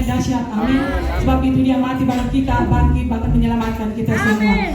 dahsyat. Amin. Sebab itu dia mati bagi kita, bangkit bahkan menyelamatkan kita semua.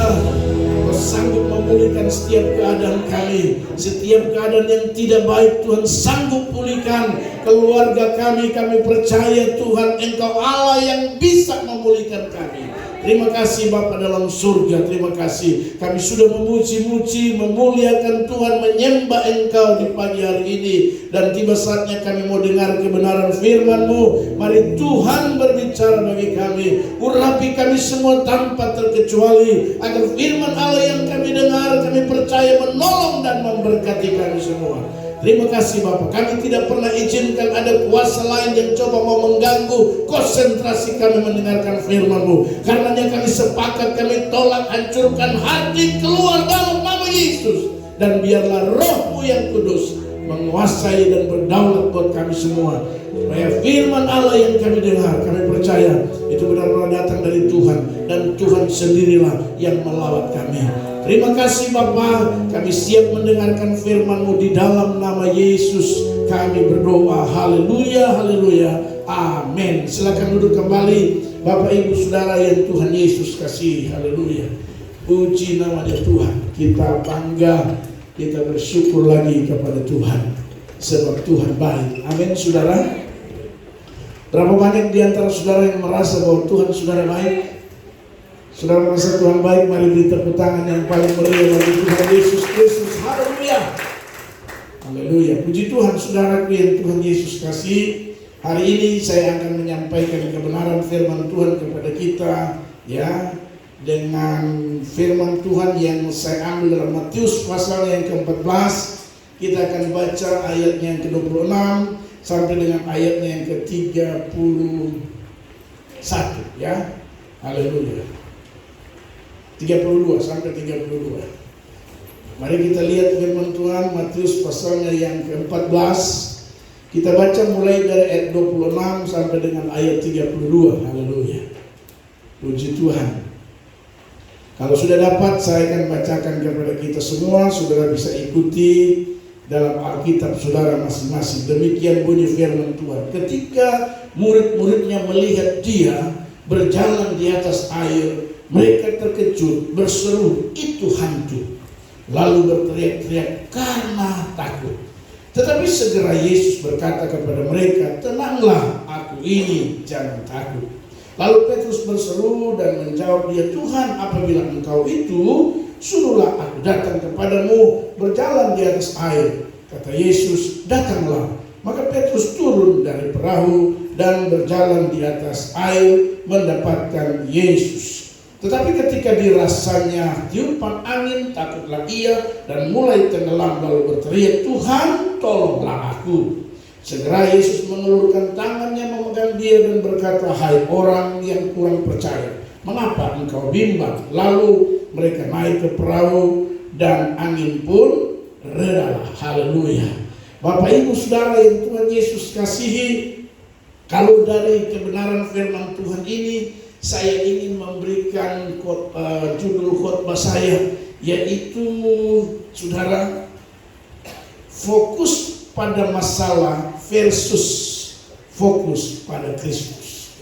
Engkau sanggup memulihkan setiap keadaan kami. Setiap keadaan yang tidak baik Tuhan sanggup pulihkan keluarga kami. Kami percaya Tuhan Engkau Allah yang bisa memulihkan kami. Terima kasih Bapa dalam surga. Terima kasih kami sudah memuji-muji, memuliakan Tuhan, menyembah Engkau di pagi hari ini. Dan tiba saatnya kami mau dengar kebenaran firman-Mu. Mari Tuhan berbicara bagi kami. Urapi kami semua tanpa terkecuali, agar firman Allah yang kami dengar, kami percaya menolong dan memberkati kami semua. Terima kasih Bapak. Kami tidak pernah izinkan ada kuasa lain yang coba mau mengganggu konsentrasi kami mendengarkan firman-Mu. Karenanya kami sepakat, kami tolak, hancurkan hati, keluar dalam nama Yesus. Dan biarlah Roh-Mu yang kudus menguasai dan berdaulat buat kami semua. Supaya firman Allah yang kami dengar, kami percaya itu benar-benar datang dari Tuhan. Dan Tuhan sendirilah yang melawat kami. Terima kasih Bapa, kami siap mendengarkan firman-Mu di dalam nama Yesus. Kami berdoa, haleluya, haleluya, amin. Silakan duduk kembali Bapak Ibu Saudara yang Tuhan Yesus kasih, haleluya. Puji namanya Tuhan, kita bangga, kita bersyukur lagi kepada Tuhan, sebab Tuhan baik, amin saudara. Berapa banyak di antara saudara yang merasa bahwa Tuhan saudara baik? Saudara merasa Tuhan baik, mari beri tepuk tangan yang paling meriah bagi Tuhan Yesus Kristus. Haleluya. Haleluya. Puji Tuhan saudaraku yang Tuhan Yesus kasih. Hari ini saya akan menyampaikan kebenaran firman Tuhan kepada kita, ya, dengan firman Tuhan yang saya ambil dalam Matius pasal yang ke-14. Kita akan baca ayatnya yang ke-26 sampai dengan ayatnya yang ke-31, ya. Haleluya. 32 sampai 32. Mari kita lihat firman Tuhan Matius pasalnya yang ke-14. Kita baca mulai dari ayat 26 sampai dengan ayat 32. Haleluya. Puji Tuhan. Kalau sudah dapat, saya akan bacakan kepada kita semua. Saudara bisa ikuti dalam Alkitab saudara masing-masing. Demikian bunyi firman Tuhan. Ketika murid-muridnya melihat dia berjalan di atas air, mereka terkejut, berseru, "Itu hantu!" Lalu berteriak-teriak karena takut. Tetapi segera Yesus berkata kepada mereka, "Tenanglah, aku ini, jangan takut." Lalu Petrus berseru dan menjawab dia, "Tuhan, apabila Engkau itu, suruhlah aku datang kepadamu berjalan di atas air." Kata Yesus, "Datanglah." Maka Petrus turun dari perahu dan berjalan di atas air mendapatkan Yesus. Tetapi ketika dirasanya tiupan angin, takutlah ia dan mulai tenggelam, lalu berteriak, "Tuhan, tolonglah aku." Segera Yesus mengulurkan tangannya memegang dia dan berkata, "Hai orang yang kurang percaya, mengapa engkau bimbang?" Lalu mereka naik ke perahu dan angin pun redalah. Haleluya. Bapak Ibu Saudara yang Tuhan Yesus kasihi, kalau dari kebenaran firman Tuhan ini, saya ingin memberikan judul khotbah saya, yaitu saudara, fokus pada masalah versus fokus pada Kristus.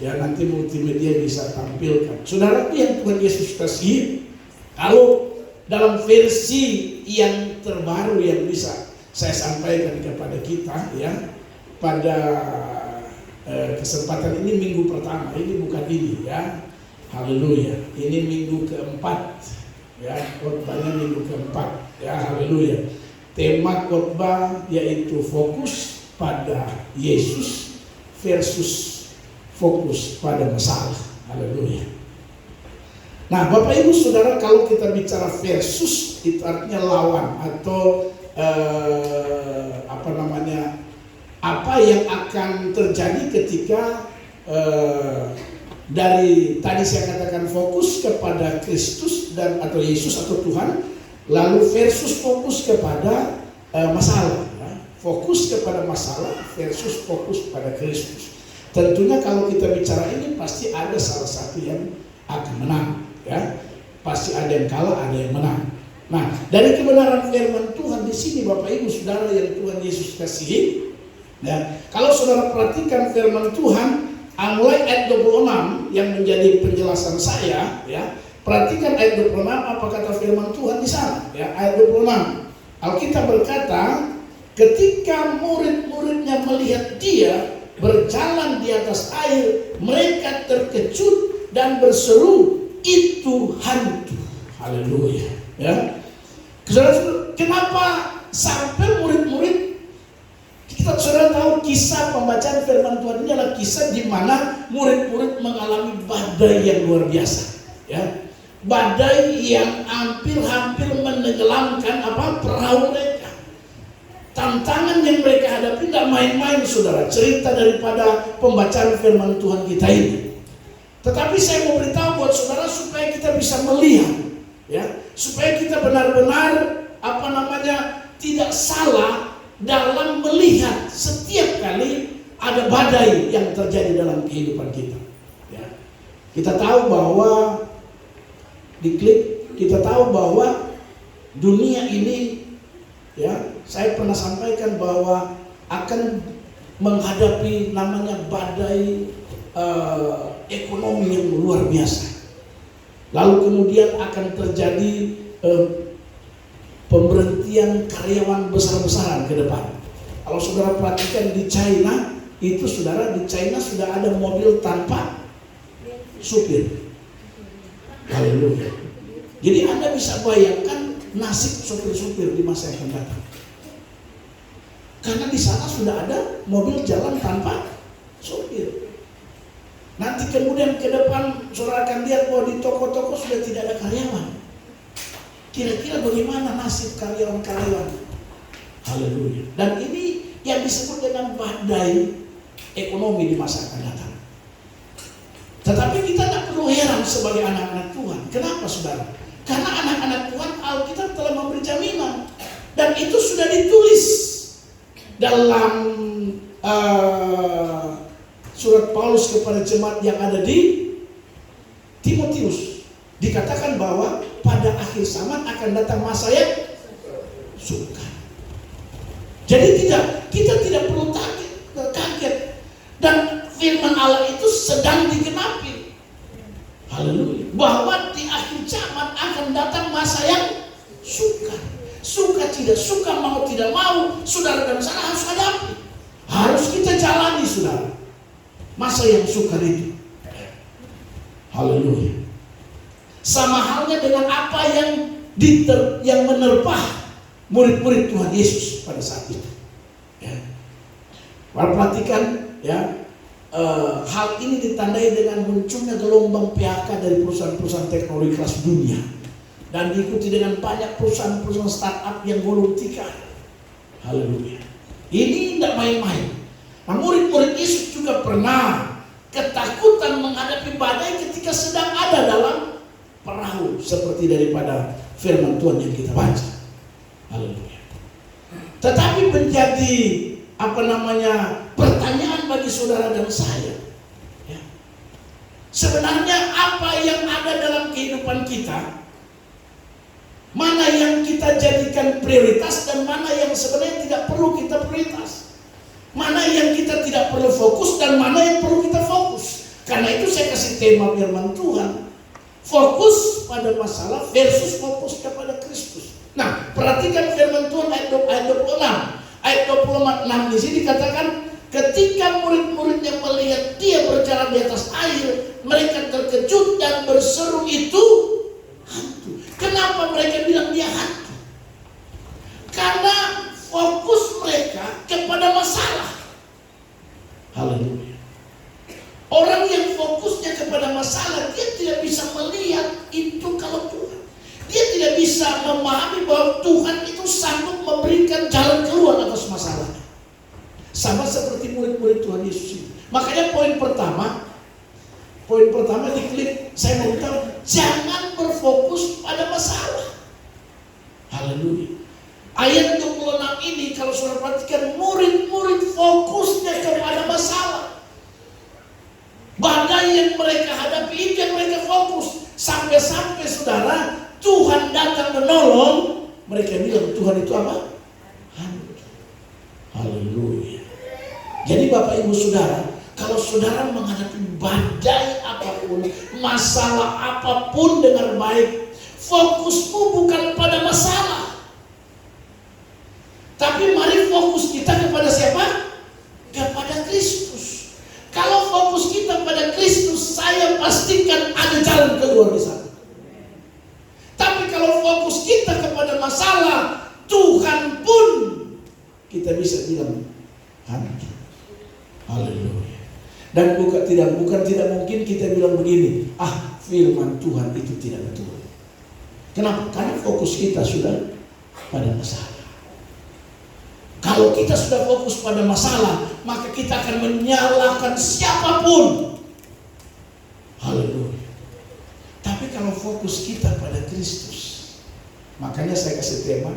Ya, nanti multimedia bisa tampilkan. Saudara yang Tuhan Yesus kasih, kalau dalam versi yang terbaru yang bisa saya sampaikan kepada kita, ya, pada kesempatan ini minggu pertama, ini bukan ini, ya. Haleluya. Ini minggu keempat, ya, khotbahnya minggu keempat, ya. Haleluya. Tema khotbah yaitu fokus pada Yesus versus fokus pada masalah. Haleluya. Nah, Bapak Ibu Saudara, kalau kita bicara versus, itu artinya lawan atau apa yang akan terjadi ketika dari tadi saya katakan fokus kepada Kristus dan atau Yesus atau Tuhan, lalu versus fokus kepada masalah, ya. Fokus kepada masalah versus fokus pada Kristus. Tentunya kalau kita bicara ini pasti ada salah satu yang akan menang, ya. Pasti ada yang kalah, ada yang menang. Nah, dari kebenaran firman Tuhan di sini Bapak Ibu Saudara yang Tuhan Yesus kasihi, ya, kalau saudara perhatikan firman Tuhan mulai ayat 26 yang menjadi penjelasan saya, ya, Perhatikan ayat 26 apa kata firman Tuhan di sana. Ya, ayat 26. Alkitab berkata, ketika murid-muridnya melihat dia berjalan di atas air, mereka terkejut dan berseru, itu hantu. Haleluya. Ya. Saudara, kenapa sampai murid-murid, kita sudah tahu kisah pembacaan firman Tuhan ini adalah kisah di mana murid-murid mengalami badai yang luar biasa. Ya. Badai yang hampir-hampir menenggelamkan perahu mereka. Tantangan yang mereka hadapi tidak main-main, saudara. Cerita daripada pembacaan firman Tuhan kita ini. Tetapi saya mau beritahu buat saudara supaya kita bisa melihat, ya, supaya kita benar-benar tidak salah dalam melihat setiap kali ada badai yang terjadi dalam kehidupan kita. Ya. Kita tahu bahwa kita tahu bahwa dunia ini, ya, saya pernah sampaikan bahwa akan menghadapi namanya badai ekonomi yang luar biasa. Lalu kemudian akan terjadi pemberhentian karyawan besar-besaran ke depan. Kalau saudara perhatikan di China, itu saudara, di China sudah ada mobil tanpa supir. Haleluya. Jadi Anda bisa bayangkan nasib supir-supir di masa yang akan datang. Karena di sana sudah ada mobil jalan tanpa supir. Nanti kemudian ke depan saudara akan lihat bahwa di toko-toko sudah tidak ada karyawan. Kira-kira bagaimana nasib karyawan-karyawan? Haleluya. Dan ini yang disebut dengan badai ekonomi di masa akan datang. Tetapi kita tidak perlu heran sebagai anak-anak Tuhan. Kenapa saudara? Karena anak-anak Tuhan, Alkitab telah memberi jaminan. Dan itu sudah ditulis dalam surat Paulus kepada jemaat yang ada di Timotius. Dikatakan bahwa pada akhir zaman akan datang masa yang sukar. Jadi kita tidak perlu kaget. Dan firman Allah itu sedang digenapi. Haleluya. Bahwa di akhir zaman akan datang masa yang sukar. Suka tidak suka, mau tidak mau, saudara dan saya harus hadapi. Harus kita jalani, saudara. Masa yang sukar itu. Haleluya. Sama halnya dengan apa yang menerpa murid-murid Tuhan Yesus pada saat itu. Ya. Perhatikan, ya, hal ini ditandai dengan munculnya gelombang PHK dari perusahaan-perusahaan teknologi kelas dunia dan diikuti dengan banyak perusahaan-perusahaan startup yang gulung tikar. Haleluya. Ini tidak main-main. Nah, murid-murid Yesus juga pernah ketakutan menghadapi badai ketika sedang ada dalam perahu, seperti daripada firman Tuhan yang kita baca. Haleluya. Tetapi menjadi pertanyaan bagi saudara dan saya, ya. Sebenarnya apa yang ada dalam kehidupan kita, mana yang kita jadikan prioritas dan mana yang sebenarnya tidak perlu kita prioritas, mana yang kita tidak perlu fokus dan mana yang perlu kita fokus. Karena itu saya kasih tema firman Tuhan, fokus pada masalah versus fokus kepada Kristus. Nah, perhatikan firman Tuhan ayat 26. Ayat 26 di sini dikatakan, ketika murid-muridnya melihat dia berjalan di atas air, mereka terkejut dan berseru, itu hantu. Kenapa mereka bilang dia hantu? Karena fokus mereka kepada masalah. Haleluya. Orang yang fokusnya kepada masalah, dia tidak bisa melihat itu kalau Tuhan. Dia tidak bisa memahami bahwa Tuhan itu sanggup memberikan jalan keluar atas masalahnya. Sama seperti murid-murid Tuhan Yesus ini. Makanya poin pertama diklik, saya mau tahu, jangan berfokus pada masalah. Haleluya. Ayat 26 ini kalau saudara perhatikan, murid-murid fokusnya kepada masalah. Badai yang mereka hadapi itu yang mereka fokus. Sampai-sampai saudara, Tuhan datang menolong, mereka bilang Tuhan itu apa? Hantu. Haleluya. Jadi Bapak Ibu Saudara, Kalau saudara menghadapi badai apapun, masalah apapun dengan baik, fokusmu bukan pada masalah. Tapi mari fokus kita kepada siapa? Kepada Kristus. Kalau fokus kita pada Kristus, saya pastikan ada jalan keluar di sana. Tapi kalau fokus kita kepada masalah, Tuhan pun kita bisa bilang hantu. Haleluya. Dan bukan tidak mungkin kita bilang begini, firman Tuhan itu tidak betul. Kenapa? Karena fokus kita sudah pada masalah. Kalau kita sudah fokus pada masalah, maka kita akan menyalahkan siapapun. Haleluya. Tapi kalau fokus kita pada Kristus, makanya saya kasih tema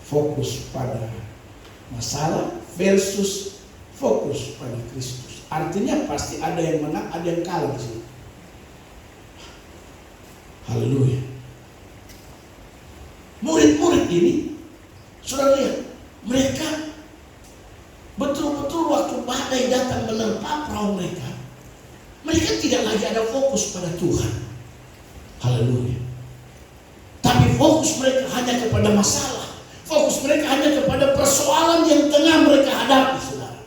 fokus pada masalah versus fokus pada Kristus. Artinya pasti ada yang menang, ada yang kalah di sini. Haleluya. Murid-murid ini, sudah lihat, mereka betul-betul waktu badai datang menerpa perahu mereka, mereka tidak lagi ada fokus pada Tuhan. Haleluya. Tapi fokus mereka hanya kepada masalah. Fokus mereka hanya kepada persoalan yang tengah mereka hadapi, saudara.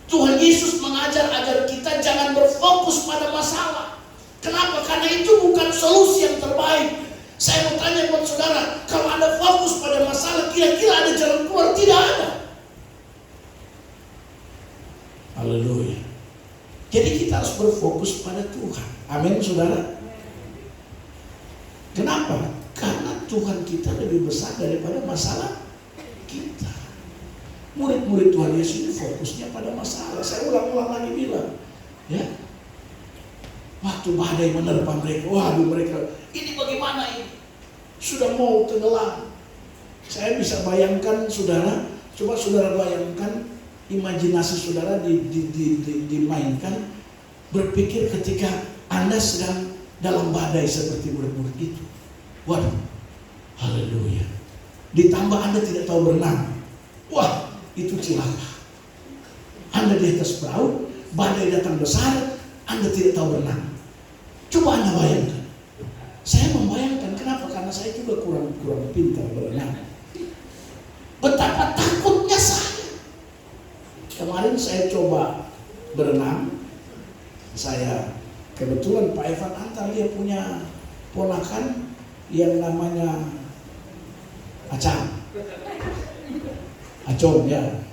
Tuhan Yesus mengajar agar kita jangan berfokus pada masalah. Kenapa? Karena itu bukan solusi yang terbaik. Saya mau tanya buat saudara, kalau Anda fokus pada masalah, kira-kira ada jalan keluar? Tidak ada. Haleluya. Jadi kita harus berfokus pada Tuhan. Amin, saudara. Kenapa? Karena Tuhan kita lebih besar daripada masalah kita. Murid-murid Tuhan Yesus ini fokusnya pada masalah. Saya ulang-ulang lagi bilang, ya, waktu badai menerpa mereka, waduh mereka, ini bagaimana ini? Sudah mau tenggelam. Saya bisa bayangkan saudara, coba saudara bayangkan, imajinasi saudara dimainkan, berpikir ketika Anda sedang dalam badai seperti murid-murid itu. Waduh, haleluya. Ditambah Anda tidak tahu berenang. Wah, itu celaka. Anda di atas perahu, badai datang besar, Anda tidak tahu berenang. Coba Anda bayangkan. Saya membayangkan, kenapa? Karena saya juga kurang pintar berenang. Betapa takutnya saya. Kemarin saya coba berenang. Saya kebetulan Pak Evan antar, dia punya ponakan yang namanya Acong ya.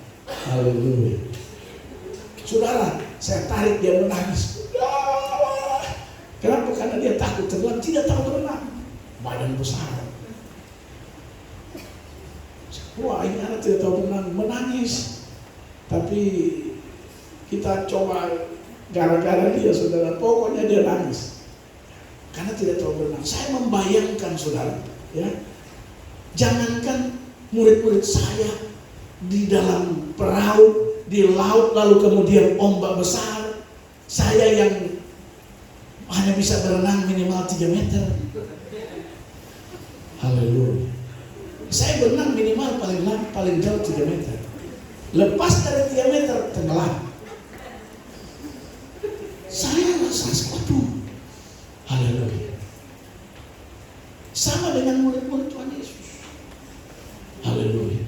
Haleluya. Saudara, saya tarik dia menangis. Kenapa? Karena dia takut tenggelam, tidak tahu berenang. Badan besar. Wah, ini anak tidak tahu berenang, menangis. Tapi kita coba gara-gara dia, saudara. Pokoknya dia nangis karena tidak tahu berenang. Saya membayangkan, saudara, ya, jangankan murid-murid saya di dalam perahu di laut, lalu kemudian ombak besar, saya yang hanya bisa berenang minimal 3 meter. Haleluya. Saya berenang minimal paling jauh 3 meter. Lepas dari 3 meter tenggelam. Saya merasa waduh. Haleluya. Sama dengan murid-murid Tuhan Yesus. Haleluya.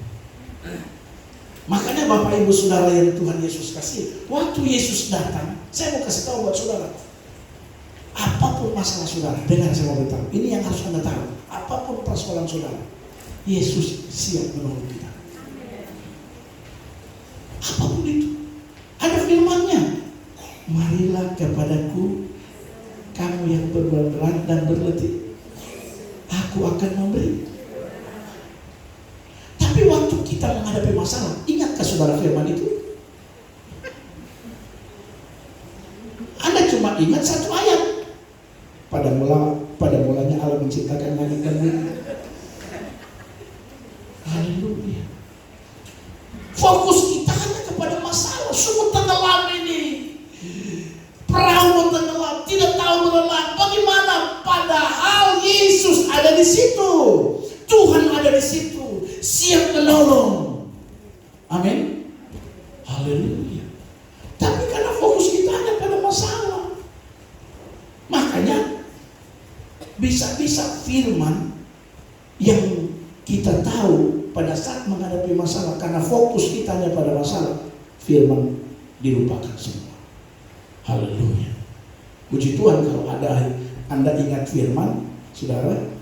Makanya Bapak Ibu Saudara yang Tuhan Yesus kasih, waktu Yesus datang, saya mau kasih tahu buat saudara, apapun masalah saudara, dengar saya mau beritahu, ini yang harus Anda tahu. Apapun persoalan saudara, Yesus siap menolong kita. Apapun itu, ada firman-Nya. Marilah kepadaku, kamu yang berberat dan berletih, aku akan memberi. Tapi waktu kita menghadapi masalah, ingatkah saudara firman itu? Anda cuma ingat satu ayat. Pada mulanya Allah menciptakan langit dan bumi. Haleluya. Fokus kita hanya kepada masalah. Semua tenggelam ini. Perahu tenggelam, tidak tahu berenang. Bagaimana? Padahal Yesus ada di situ. Tuhan ada di situ, siap menolong. Amin. Haleluya. Bisa-bisa firman yang kita tahu pada saat menghadapi masalah, karena fokus kita hanya pada masalah, firman dilupakan semua. Haleluya. Puji Tuhan kalau Anda ingat firman, saudara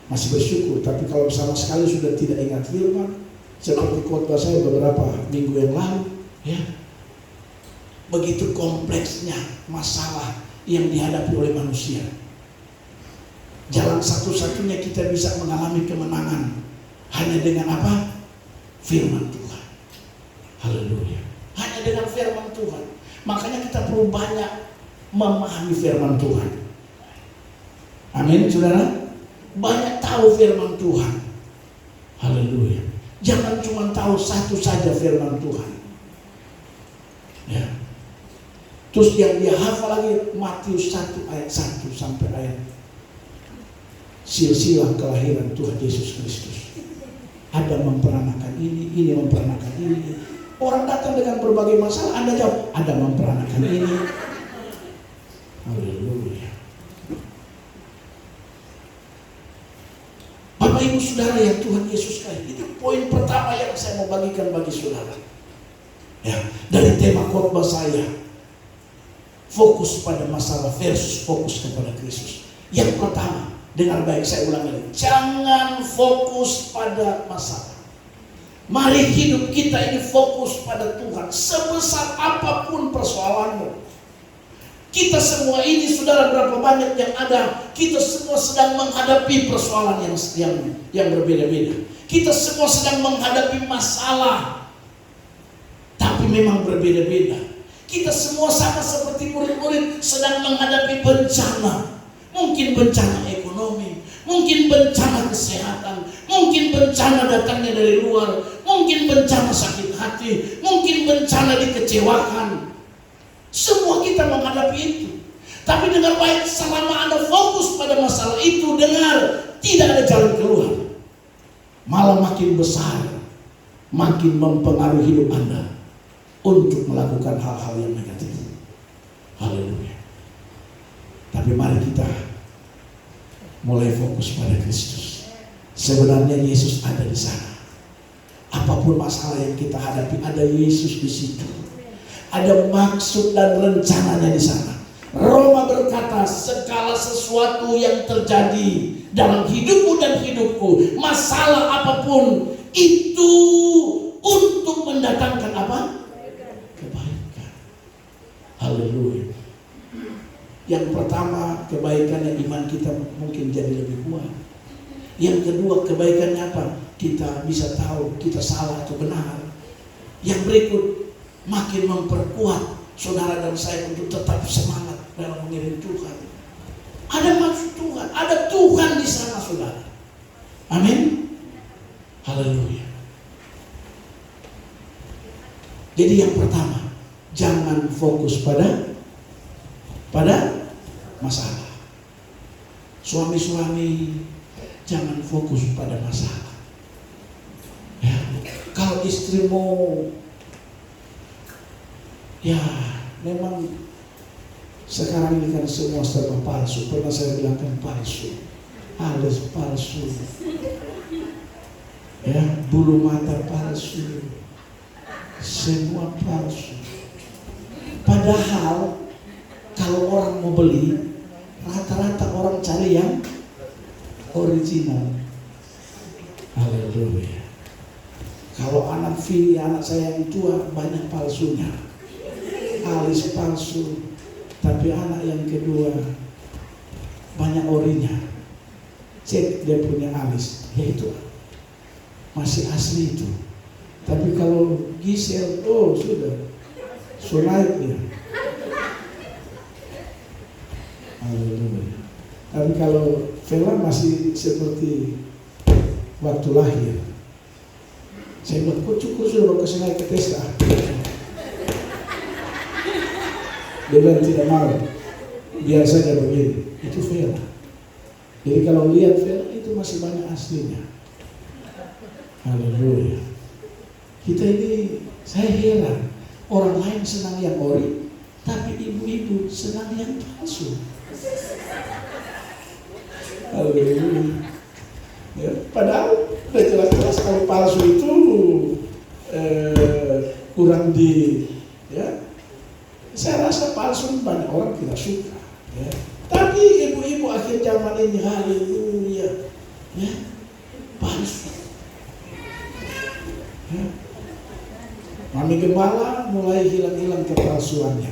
masih bersyukur. Tapi kalau sama sekali sudah tidak ingat firman, seperti khotbah saya beberapa minggu yang lalu, ya, begitu kompleksnya masalah yang dihadapi oleh manusia. Jalan satu-satunya kita bisa mengalami kemenangan hanya dengan apa? Firman Tuhan. Haleluya. Hanya dengan firman Tuhan. Makanya kita perlu banyak memahami firman Tuhan. Amin, saudara. Banyak tahu firman Tuhan. Haleluya. Jangan cuma tahu satu saja firman Tuhan. Ya. Terus yang dia hafal lagi Matius 1 ayat 1 sampai ayat silsilah kelahiran Tuhan Yesus Kristus. Ada memperanakan ini memperanakan ini. Orang datang dengan berbagai masalah, Anda jawab, ada memperanakan ini. Haleluya. Bapak Ibu Saudara yang Tuhan Yesus kasih, itu poin pertama yang saya mau bagikan bagi saudara. Ya, dari tema khotbah saya, fokus pada masalah versus fokus kepada Kristus. Yang pertama, dengar baik, saya ulang lagi, jangan fokus pada masalah. Mari hidup kita ini fokus pada Tuhan. Sebesar apapun persoalanmu, kita semua ini, saudara, berapa banyak yang ada, kita semua sedang menghadapi persoalan yang berbeda-beda. Kita semua sedang menghadapi masalah, tapi memang berbeda-beda. Kita semua sama seperti murid-murid sedang menghadapi bencana. Mungkin bencana ekonomi, mungkin bencana kesehatan, mungkin bencana datangnya dari luar, mungkin bencana sakit hati, mungkin bencana dikecewakan. Semua kita menghadapi itu. Tapi dengar baik, selama Anda fokus pada masalah itu, dengar, tidak ada jalan keluar. Malah makin besar, makin mempengaruhi hidup Anda untuk melakukan hal-hal yang negatif. Haleluya. Tapi mari kita mulai fokus pada Kristus. Sebenarnya Yesus ada di sana. Apapun masalah yang kita hadapi, ada Yesus di situ. Ada maksud dan rencananya di sana. Roma berkata, segala sesuatu yang terjadi dalam hidupmu dan hidupku, masalah apapun, itu untuk mendatangkan apa? Kebaikan. Haleluya. Yang pertama, kebaikannya iman kita mungkin jadi lebih kuat. Yang kedua, kebaikannya apa? Kita bisa tahu kita salah atau benar. Yang berikut, makin memperkuat saudara dan saya untuk tetap semangat dalam mengiring Tuhan. Ada maksud Tuhan, ada Tuhan di sana, saudara. Amin. Haleluya. Jadi yang pertama, jangan fokus pada masalah. Suami-suami jangan fokus pada masalah. Ya, kalau istrimu ya memang sekarang ini kan semua serba palsu. Pernah saya bilang kan palsu, alis palsu, ya, bulu mata palsu, semua palsu. Padahal kalau orang mau beli, rata-rata orang cari yang original. Haleluya. Kalau anak saya yang tua, banyak palsunya. Alis palsu, tapi anak yang kedua banyak orinya. Cek dia punya alis, ya itu masih asli itu. Tapi kalau Gisel, oh sudah, naik dia. Haleluya. Tapi kalau Vela masih seperti waktu lahir. Saya bilang, kok cukur sudah kasih naik ke Tesla? Dia bilang tidak mau, biar saja begini. Itu Vela. Jadi kalau lihat Vela itu masih banyak aslinya. Haleluya. Kita ini, saya heran, orang lain senang yang ori, tapi ibu-ibu senang yang palsu. Haleluya. Ya, padahal udah jelas-jelas kalau palsu itu kurang ya. Saya rasa palsu banyak orang tidak suka. Ya. Tapi ibu-ibu akhir zaman ini, haleluya, ya, palsu. Ya. Mami Gembala mulai hilang-hilang kepalsuannya.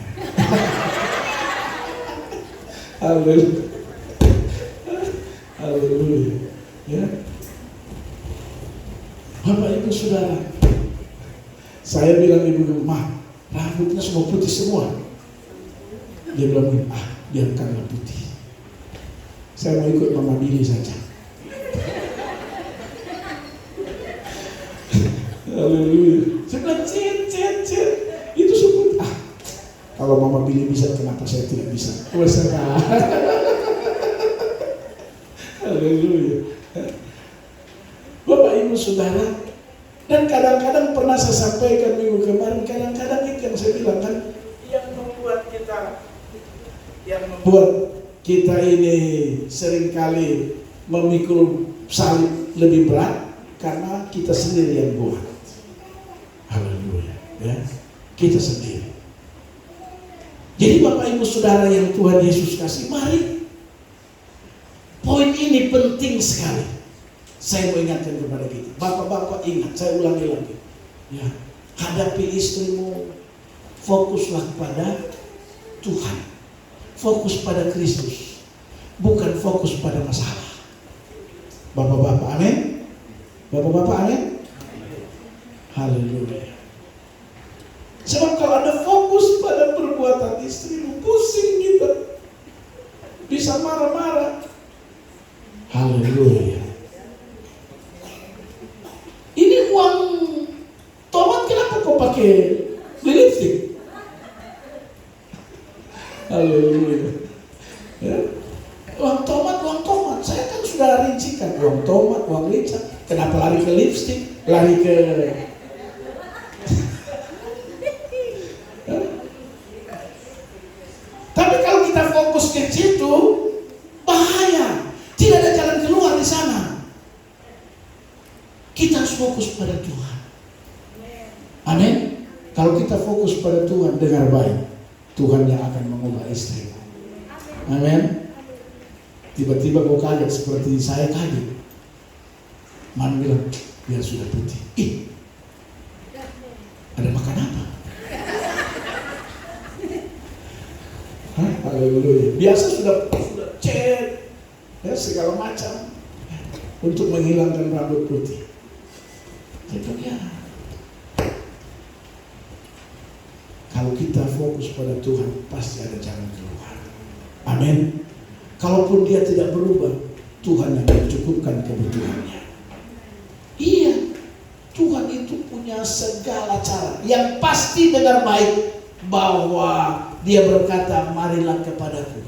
Haleluya. Haleluya. Ya. Bapak Ibu Saudara, saya bilang ibu Gembala, rambutnya semua putih semua. Dia bilang, biarkanlah putih. Saya mau ikut Mama Billy saja. Haleluya. Saya bilang, cet. Itu sebut. Kalau Mama Billy bisa, kenapa saya tidak bisa? Haleluya. Bapak Ibu Saudara, dan kadang-kadang pernah saya sampaikan minggu kemarin, kadang-kadang itu yang saya bilang kan, yang membuat kita ini seringkali memikul salib lebih berat karena kita sendiri yang buat. Haleluya, ya, kita sendiri. Jadi Bapak Ibu Saudara yang Tuhan Yesus kasih, mari, poin ini penting sekali. Saya mau ingatkan kepada kita, bapak-bapak ingat, saya ulangi lagi, ya, hadapi istrimu, fokuslah pada Tuhan, fokus pada Kristus, bukan fokus pada masalah. Bapak-bapak, amin. Bapak-bapak, amin. Haleluya. Sebab kalau ada fokus pada perbuatan istrimu, pusing kita, bisa marah-marah. Haleluya. Ini uang tomat kenapa kau pakai lipstick? Haleluya. Ya. Uang tomat. Saya kan sudah rincikan uang tomat, uang lipstick. Kenapa lari ke lipstick? Lari ke Tapi kalau kita fokus ke situ, bahaya. Tidak ada jalan keluar di sana. Kita harus fokus pada Tuhan. Amin. Kalau kita fokus pada Tuhan, dengar baik, Tuhan yang akan mengubah istri. Amin. Tiba-tiba kau kaget seperti saya kaget. Man bilang, biar sudah putih. Ada makan apa? Haleluya. Biasa sudah cat, ya, segala macam untuk menghilangkan rambut putih. Itu ya. Kalau kita fokus pada Tuhan, pasti ada jalan keluar. Amin. Kalaupun dia tidak berubah, Tuhan yang mencukupkan kebutuhannya. Iya, Tuhan itu punya segala cara. Yang pasti dengar baik, bahwa dia berkata, marilah kepadaku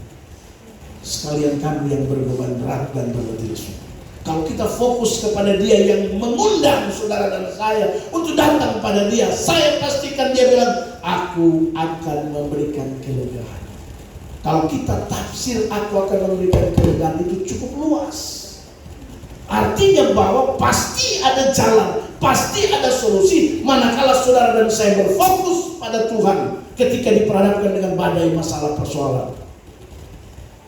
sekalian kamu yang berbeban berat dan berletih lesu. Kalau kita fokus kepada dia yang mengundang saudara dan saya untuk datang pada dia, saya pastikan dia bilang, aku akan memberikan kelegaan. Kalau kita tafsir aku akan memberikan kelegaan itu cukup luas. Artinya bahwa pasti ada jalan, pasti ada solusi manakala saudara dan saya berfokus pada Tuhan ketika diperhadapkan dengan badai masalah persoalan.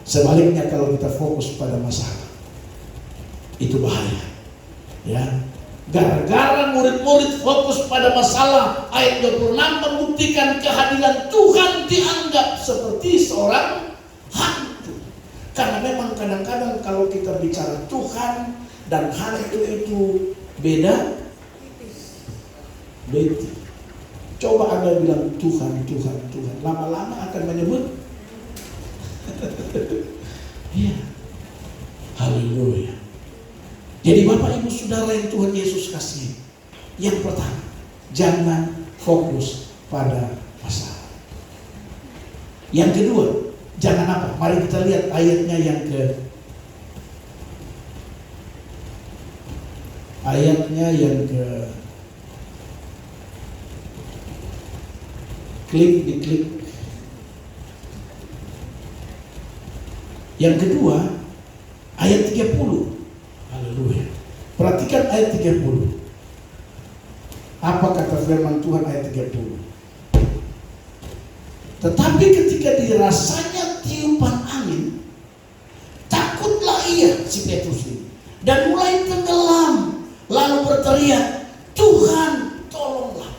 Sebaliknya kalau kita fokus pada masalah, itu bahaya. Ya. Gara-gara murid-murid fokus pada masalah, ayat 26 membuktikan kehadiran Tuhan dianggap seperti seorang hantu. Karena memang kadang-kadang kalau kita bicara Tuhan dan hantu itu beda. Coba Anda bilang Tuhan, lama-lama akan menyebut. Ya. Haleluya. Jadi Bapak Ibu Saudara yang Tuhan Yesus kasih, yang pertama, jangan fokus pada masalah. Yang kedua, jangan apa? Mari kita lihat ayatnya yang diklik. Yang kedua, ayat 30. Haleluya. Perhatikan ayat 30. Apa kata firman Tuhan ayat 30? Tetapi ketika dirasanya tiupan angin, takutlah ia, si Petrus ini, dan mulai tenggelam, lalu berteriak, Tuhan tolonglah.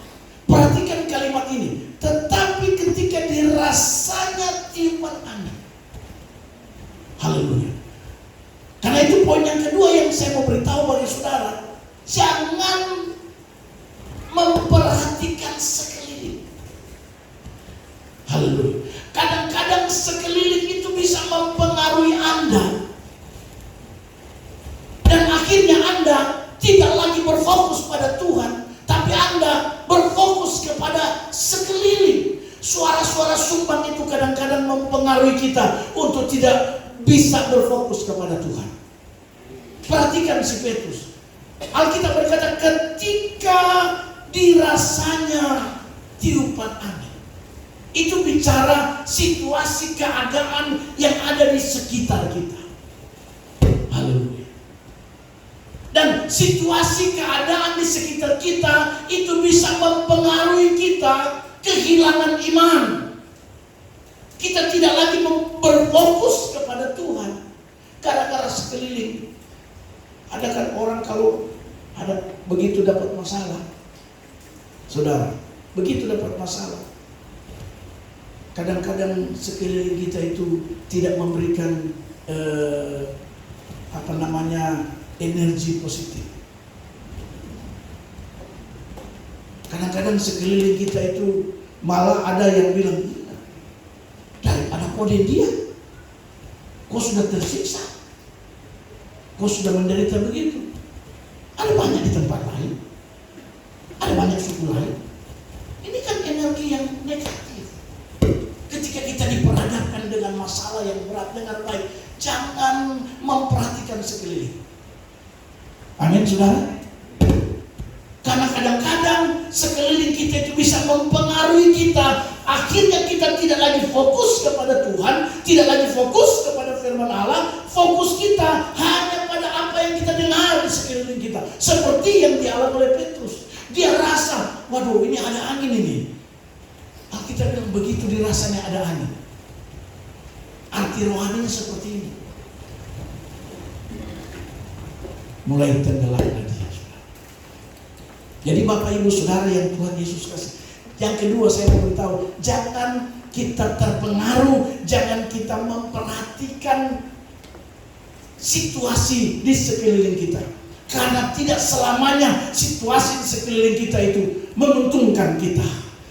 Perhatikan kalimat ini. Tetapi ketika dirasanya tiupan angin. Haleluya. Karena itu poin yang kedua yang saya mau beritahu bagi saudara. Jangan memperhatikan sekeliling. Haleluya. Kadang-kadang sekeliling itu bisa mempengaruhi Anda. Dan akhirnya Anda tidak lagi berfokus pada Tuhan, tapi Anda berfokus kepada sekeliling. Suara-suara sumbang itu kadang-kadang mempengaruhi kita untuk tidak bisa berfokus kepada Tuhan. Perhatikan si Petrus. Alkitab berkata ketika dirasanya tiupan angin. Itu bicara situasi keadaan yang ada di sekitar kita. Haleluya. Dan situasi keadaan di sekitar kita itu bisa mempengaruhi kita kehilangan iman. Kita tidak lagi berfokus kepada Tuhan gara-gara sekeliling. Ada kan orang kalau ada begitu dapat masalah, saudara, begitu dapat masalah, kadang-kadang sekeliling kita itu tidak memberikan energi positif. Kadang-kadang sekeliling kita itu malah ada yang bilang, daripada kode dia, kau sudah tersiksa, kau sudah menderita begitu. Ada banyak di tempat lain, ada banyak suku lain. Ini kan energi yang negatif. Ketika kita diperhadapkan dengan masalah yang berat, dengan baik, jangan memperhatikan sekeliling. Amin, saudara. Karena kadang-kadang sekeliling kita itu bisa mempengaruhi kita. Akhirnya kita tidak lagi fokus kepada Tuhan, tidak lagi fokus kepada firman Allah. Fokus kita hanya pada apa yang kita dengar di sekeliling kita. Seperti yang dialami oleh Petrus. Dia rasa, waduh ini ada angin ini. Alkitab bilang begitu dirasanya ada angin. Arti rohaninya seperti ini. Mulai tenggelamlah dia. Jadi Bapak Ibu Saudara yang Tuhan Yesus kasih. Yang kedua saya mau beritahu, jangan kita terpengaruh, jangan kita memperhatikan situasi di sekeliling kita. Karena tidak selamanya situasi di sekeliling kita itu menguntungkan kita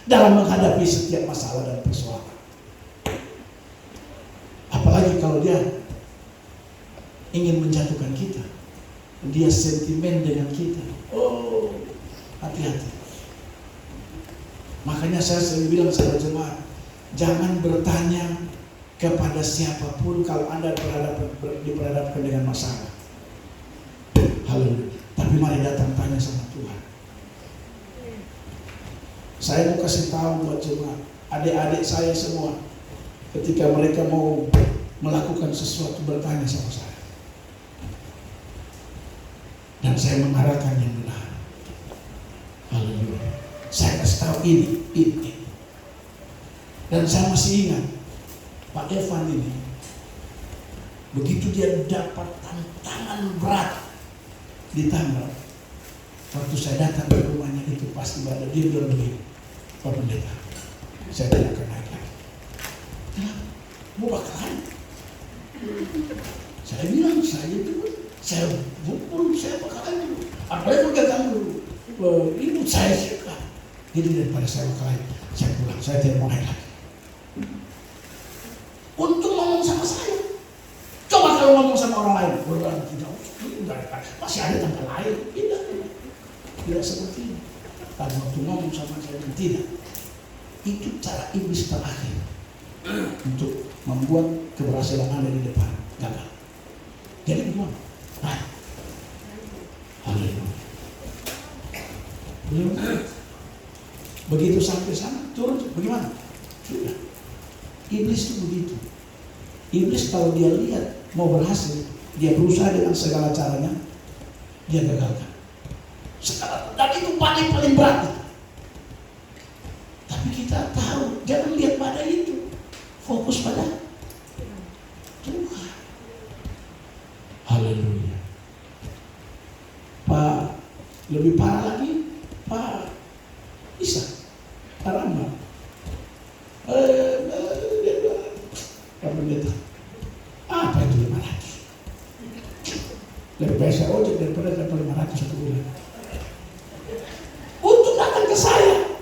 dalam menghadapi setiap masalah dan persoalan. Apalagi kalau dia ingin menjatuhkan kita, dia sentimen dengan kita. Oh, hati-hati. Makanya saya selalu bilang sama jemaat, jangan bertanya kepada siapapun kalau Anda diperhadapkan dengan masalah. Haleluya. Tapi mari datang tanya sama Tuhan. Saya mau kasih tahu buat jemaat, adik-adik saya semua, ketika mereka mau melakukan sesuatu bertanya sama saya. Dan saya mengarahkan yang benar. Haleluya. Saya kasih tahu ini. Dan saya masih ingat Pak Evan ini, begitu dia dapat tantangan berat di Tangerang, waktu saya datang ke rumahnya itu pas ibadah, dia bilang begini, Pak Pendeta, saya tidak akan naik lagi. Kenapa? Mau bakalan? Saya bilang, saya bukul, saya bakalan dulu. Apalagi datang dulu. Ibu saya suka. Jadi daripada saya bakalan, saya pulang, saya tidak mau naik lagi. Untung ngomong sama saya. Coba kalau ngomong sama orang lain, orang tidak masih ada tanggal lain. Tidak seperti ini. Tapi waktu ngomong sama saya, tidak. Itu cara iblis terakhir untuk membuat keberhasilan Anda di depan gagal. Jadi gimana? Nah, haleluya. Belum. Begitu sampai sana, turun, bagaimana? Sudah. Iblis itu begitu. Iblis kalau dia lihat mau berhasil, dia berusaha dengan segala caranya, dia gagalkan. Dan itu paling berat. Tapi kita tahu, jangan lihat pada itu, fokus pada Tuhan. Haleluya. Pak, lebih parah lagi, Pak Isa, Pak Rama. Pak Pendeta, apa itu 500? Lebih baik saya ojek daripada dapat 500 satu bulan. Untuk datang ke saya.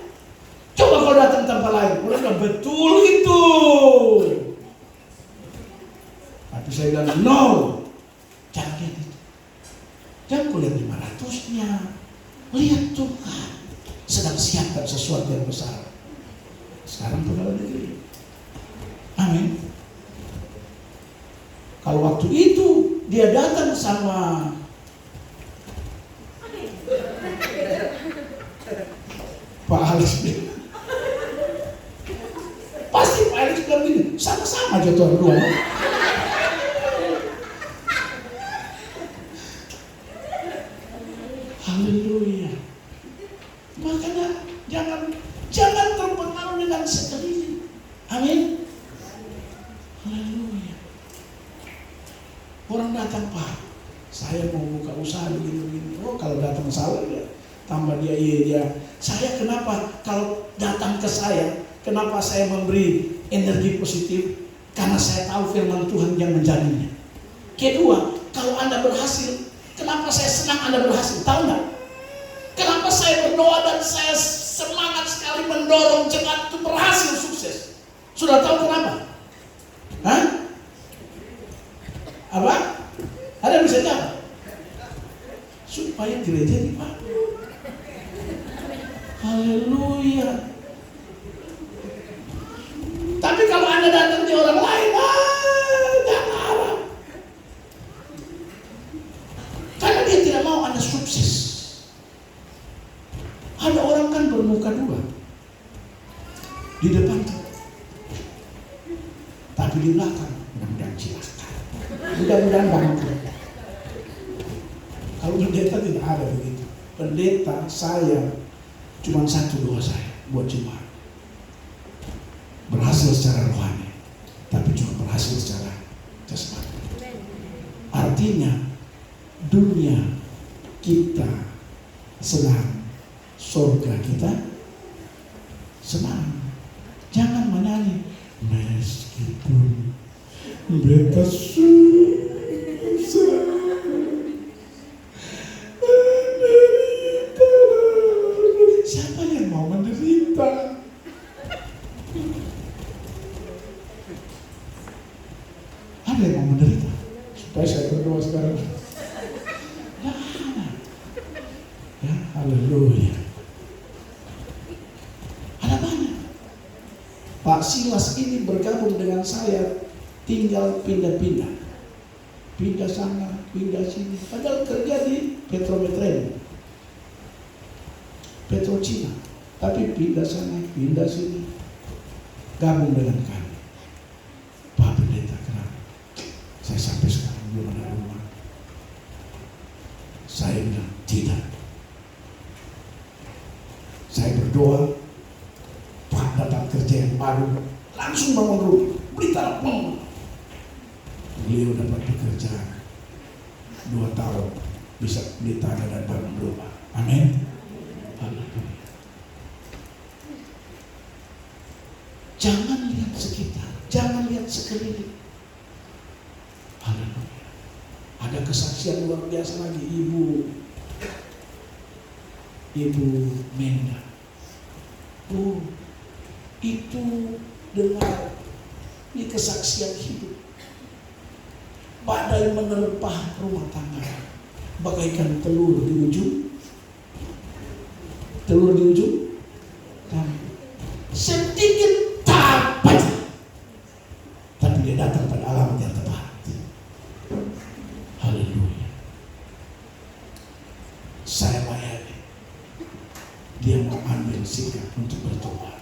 Coba kalau datang ke tempat lain, mereka betul itu. Tapi saya bilang, no, jangan lihat itu. Jangan kau lihat 500-nya. Lihat Tuhan sedang siapkan sesuatu yang besar. Sekarang pegawai negeri. Amin. Kalau waktu itu dia datang sama Pak Alex, pasti Pak Alex bilang gini, sama-sama aja tuan dua. Haleluya. Makanya jangan terpengaruh dengan sekeliling. Amin. Haleluya. Orang datang, Pak, saya mau buka usaha begini-begini. Oh, kalau datang salah ya, tambah dia. Saya kenapa kalau datang ke saya, kenapa saya memberi energi positif? Karena saya tahu firman Tuhan yang menjadinya. Kedua, kalau Anda berhasil, kenapa saya senang Anda berhasil? Tahu nggak? Kenapa saya berdoa dan saya semangat sekali mendorong jemaat itu berhasil sukses? Sudah tahu kenapa? Hah? Apa? Ada yang bisa jawab? Supaya gereja dipakai. Haleluya. Tapi kalau Anda datang di orang lain, jangan harap. Karena dia tidak mau Anda sukses. Ada orang kan bermuka dua. Di depan tuh. Tapi di belakang, mudah-mudahan cilaka. Mudah-mudahan bangkrut. Kalau pendeta tidak ada begitu. Pendeta saya cuma 1-2 saya buat jemaat. Berhasil secara rohani, tapi cuma berhasil secara jasmani. Artinya dunia kita senang, surga kita senang. Jangan menyanyi meskipun beta susah menderita. Siapa yang mau menderita? Ada yang mau menderita? Supaya saya berdoa sekarang. Ya, haleluya. Ada banyak. Pak Silas ini bergabung dengan saya, tinggal pindah-pindah. Pindah sana, pindah sini. Padahal kerja di Petro Cina. Tapi pindah sana, pindah sini. Gabung dengan kami. Pak Pendeta, kenapa? Saya sampai sekarang belum ada rumah. Saya bilang, tidak. Saya berdoa, Pak dapat kerja yang baru, langsung bangun rumah, beli tanah bangun. Beliau dapat bekerja 2 tahun, bisa beli tanah dan bangun rumah. Amin. Haleluya. Jangan lihat sekitar, jangan lihat sekeliling. Haleluya. Ada kesaksian luar biasa lagi, Ibu Menda. Oh, itu dengar ini kesaksian hidup. Badai menerpa rumah tangga, bagaikan telur di ujung sedikit tapat, tapi dia datang pada alamat yang tepat. Haleluya. Saya layani. Dia mengambil sikap untuk bertobat.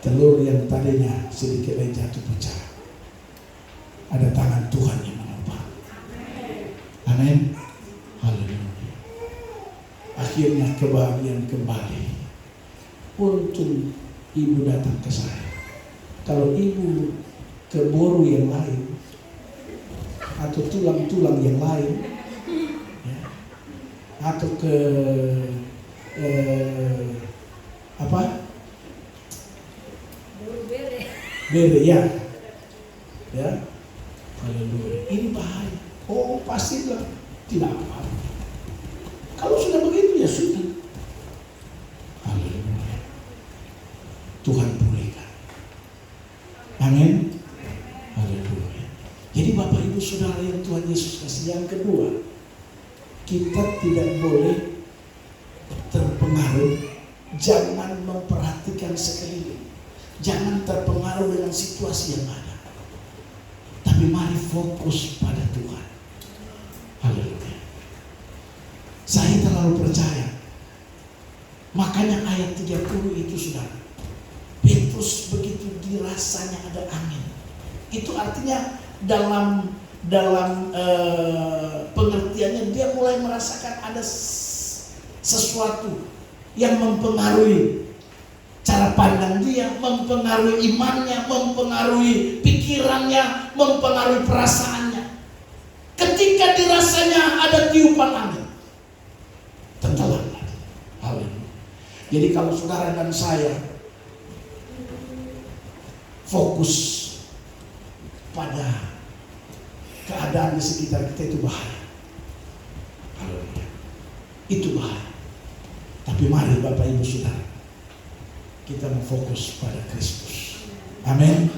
Telur yang tadinya sedikit jatuh pecah, ada tangan Tuhan yang menopang. Amin. Haleluya. Akhirnya kebahagiaan kembali. Untung ibu datang ke saya. Kalau ibu ke boru yang lain atau tulang-tulang yang lain, ya, atau ke bere ya, haleluya. Ini bahaya. Oh pastilah tidak apa-apa. Kalau sudah begitu ya sudah. Haleluya. Tuhan pulihkan. Amin. Haleluya. Jadi Bapak Ibu Saudara yang Tuhan Yesus kasih, yang kedua, kita tidak boleh terpengaruh, jangan memperhatikan sekeliling. Jangan terpengaruh dengan situasi yang ada. Tapi mari fokus pada Tuhan. Haleluya. Saya terlalu percaya. Makanya ayat 30 itu saudara, Petrus begitu dirasanya ada angin. Itu artinya dalam pengertiannya dia mulai merasakan ada sesuatu yang mempengaruhi cara pandang dia, mempengaruhi imannya, mempengaruhi pikirannya, mempengaruhi perasaannya. Ketika dirasanya ada tiupan angin, tenggelam lagi. Haleluya. Jadi kalau saudara dan saya fokus pada keadaan di sekitar kita, itu bahaya. Haleluya. Itu bahaya. Tapi mari Bapak Ibu Saudara, kita mau fokus pada Kristus. Amin.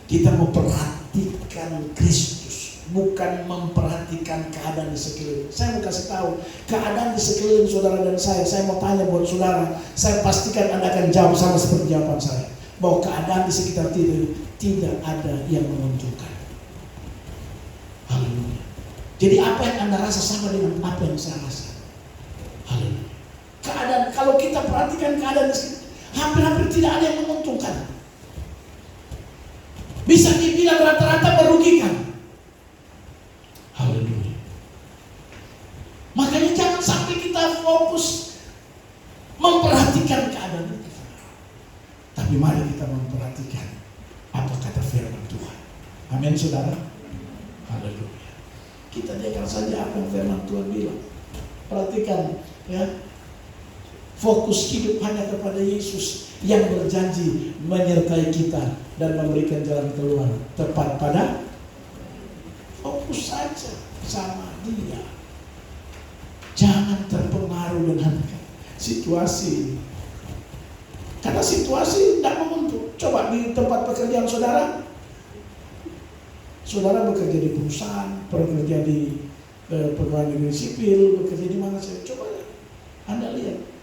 Kita memperhatikan Kristus, bukan memperhatikan keadaan di sekeliling. Saya mau kasih tahu, keadaan di sekeliling saudara dan saya mau tanya buat saudara, saya pastikan Anda akan jawab sama seperti jawaban saya, bahwa keadaan di sekitar tidak ada yang menguntungkan. Haleluya. Jadi apa yang Anda rasa sama dengan apa yang saya rasa. Haleluya. Keadaan, kalau kita perhatikan keadaan di sekitar, hampir-hampir tidak ada yang menguntungkan. Bisa dibilang rata-rata merugikan. Haleluya. Makanya jangan sampai kita fokus memperhatikan keadaan itu. Tapi mari kita memperhatikan apa kata firman Tuhan. Amin saudara. Haleluya. Kita dengar saja apa yang firman Tuhan bilang. Perhatikan ya. Fokus hidup hanya kepada Yesus yang berjanji menyertai kita dan memberikan jalan keluar tepat pada. Fokus saja sama Dia. Jangan terpengaruh dengan situasi. Karena situasi tidak menguntungkan. Coba di tempat pekerjaan saudara. Saudara bekerja di perusahaan, bekerja di pegawai negeri sipil, bekerja di mana saja. Coba Anda lihat.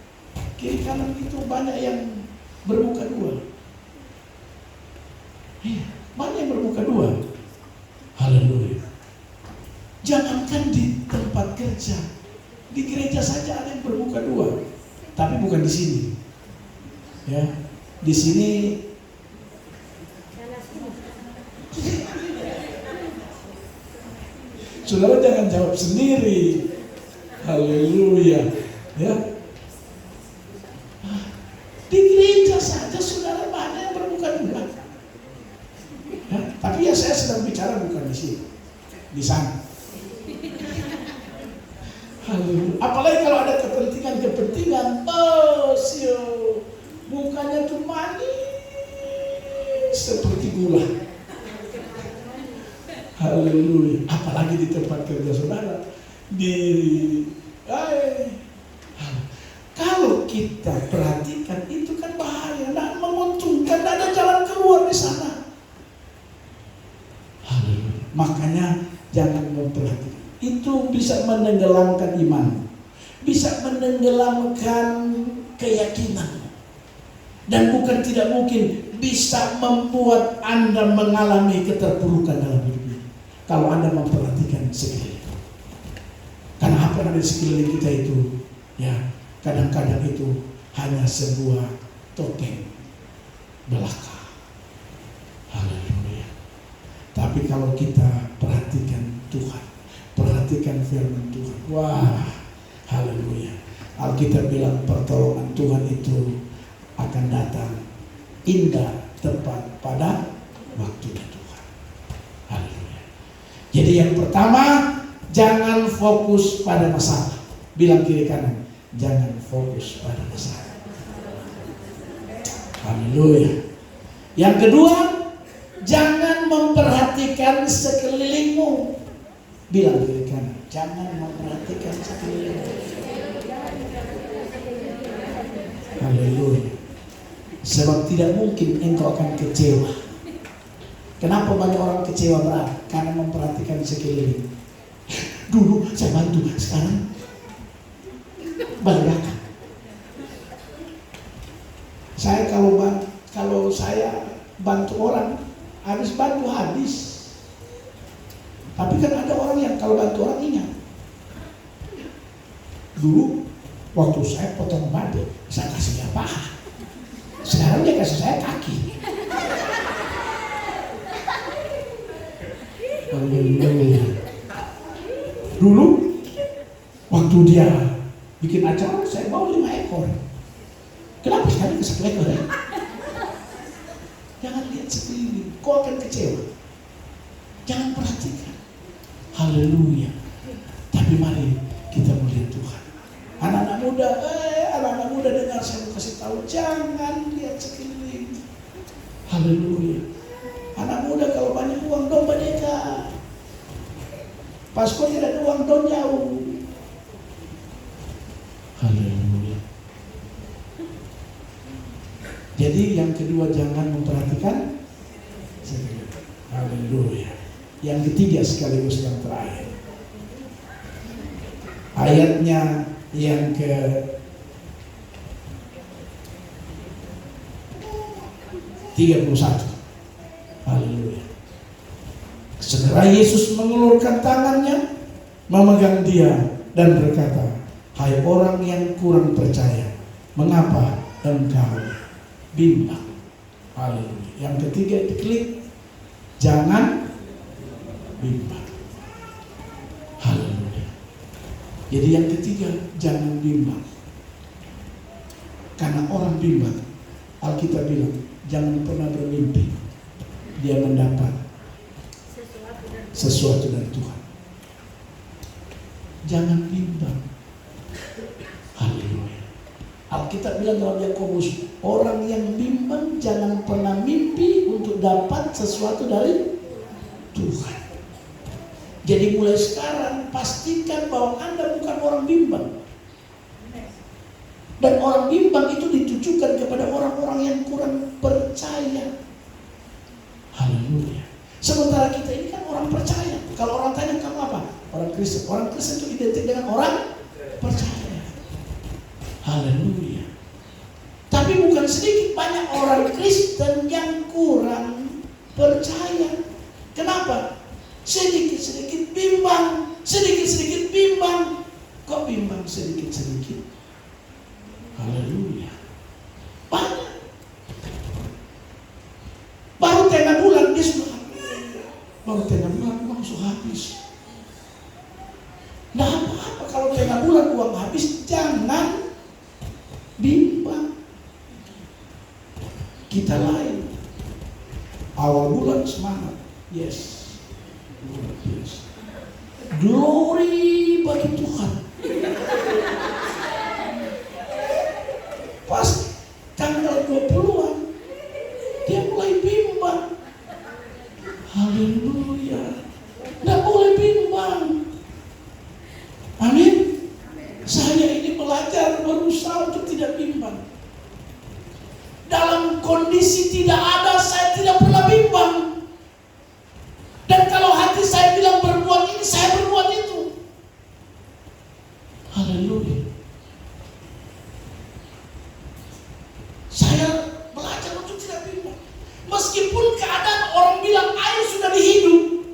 Kiri kanan itu banyak yang bermuka dua. Banyak yang bermuka dua. Haleluya. Jangankan di tempat kerja, di gereja saja ada yang bermuka dua. Tapi bukan di sini. Ya, di sini saudara jangan jawab sendiri. Haleluya. Ya. Di gereja saja saudara banyak yang bermuka dua. Ya, tapi ya saya sedang bicara bukan di sini, di sana. Haleluya. Apalagi kalau ada kepentingan, sio, mukanya tuh manis seperti gula. Haleluya. Apalagi di tempat kerja saudara, kalau kita perhatikan itu kan bahaya, tidak menguntungkan, tidak ada jalan keluar di sana. Haleluya. Makanya jangan memperhatikan. Itu bisa menenggelamkan iman, bisa menenggelamkan keyakinan, dan bukan tidak mungkin bisa membuat Anda mengalami keterpurukan dalam hidup ini kalau Anda memperhatikan sekeliling. Karena apa yang ada di sekeliling kita itu, ya, kadang-kadang itu hanya sebuah topeng belaka. Haleluya. Tapi Tapi kalau kita perhatikan Tuhan, perhatikan firman Tuhan, wah, haleluya. Alkitab bilang pertolongan Tuhan itu akan datang indah, tepat pada waktunya Tuhan. Haleluya. Jadi yang pertama, jangan fokus pada masalah. Bilang kiri kanan, jangan fokus pada masalah. Haleluya. Yang kedua, jangan memperhatikan sekelilingmu. Bilang kiri kanan, jangan memperhatikan sekelilingmu. Haleluya. Sebab tidak mungkin engkau akan kecewa. Kenapa banyak orang kecewa berat? Karena memperhatikan sekeliling. Dulu saya bantu, sekarang balik. Saya kalau saya bantu orang, habis bantu habis. Tapi kan ada orang yang kalau bantu orang ingat. Dulu waktu saya potong babe, saya kasih dia paha. Sekarang dia kasih saya kaki. Dulu waktu dia bikin acara, saya bawa 5 ekor. Kenapa sekarang ke 1 ekor ya? Jangan lihat sekeliling, kau akan kecewa. Jangan perhatikan. Haleluya. Tapi mari kita melihat Tuhan. Anak-anak muda dengar, saya mau kasih tahu, jangan lihat sekeliling. Haleluya. Anak muda kalau banyak uang, dong badeka. Pas kau tidak ada uang, dong jauh. Haleluya. Jadi yang kedua, jangan memperhatikan sekeliling. Haleluya. Yang ketiga sekaligus yang terakhir, ayatnya yang ke 31. Haleluya. Segera Yesus mengulurkan tangannya, memegang dia dan berkata, hai orang yang kurang percaya, mengapa engkau bimbang? Haleluya. Yang ketiga diklik, jangan bimbang. Haleluya. Jadi yang ketiga, jangan bimbang. Karena orang bimbang, Alkitab bilang, jangan pernah bermimpi dia mendapat sesuatu dari Tuhan. Jangan bimbang. Haleluya. Alkitab bilang dalam Yakobus, orang yang bimbang jangan pernah mimpi untuk dapat sesuatu dari Tuhan. Jadi mulai sekarang pastikan bahwa Anda bukan orang bimbang. Dan orang bimbang itu ditujukan kepada orang-orang yang kurang percaya. Haleluya. Sementara kita ini kan orang percaya. Kalau orang tanya kamu apa? Orang Kristen. Orang Kristen itu identik dengan orang percaya. Haleluya. Tapi bukan sedikit banyak orang Kristen yang kurang percaya. Kenapa? Sedikit-sedikit bimbang, sedikit-sedikit bimbang. Kok bimbang sedikit-sedikit? Haleluya. Banyak. Baru tengah bulan dia sudah baru tengah bulan uang sudah habis. Nah apa-apa kalau tengah bulan uang habis, jangan bimbang. Kita lain. Awal bulan semangat. Yes. Glory bagi Tuhan. Pas tanggal 20-an dia mulai bimbang. Haleluya. Tidak boleh bimbang. Amin. Saya ini belajar, berusaha untuk tidak bimbang. Dalam kondisi tidak ada, saya tidak pernah bimbang. Dan kalau hati saya bilang berbuat ini, saya berbuat itu. Haleluya. Saya belajar untuk tidak bimbang. Meskipun keadaan orang bilang air sudah dihidup,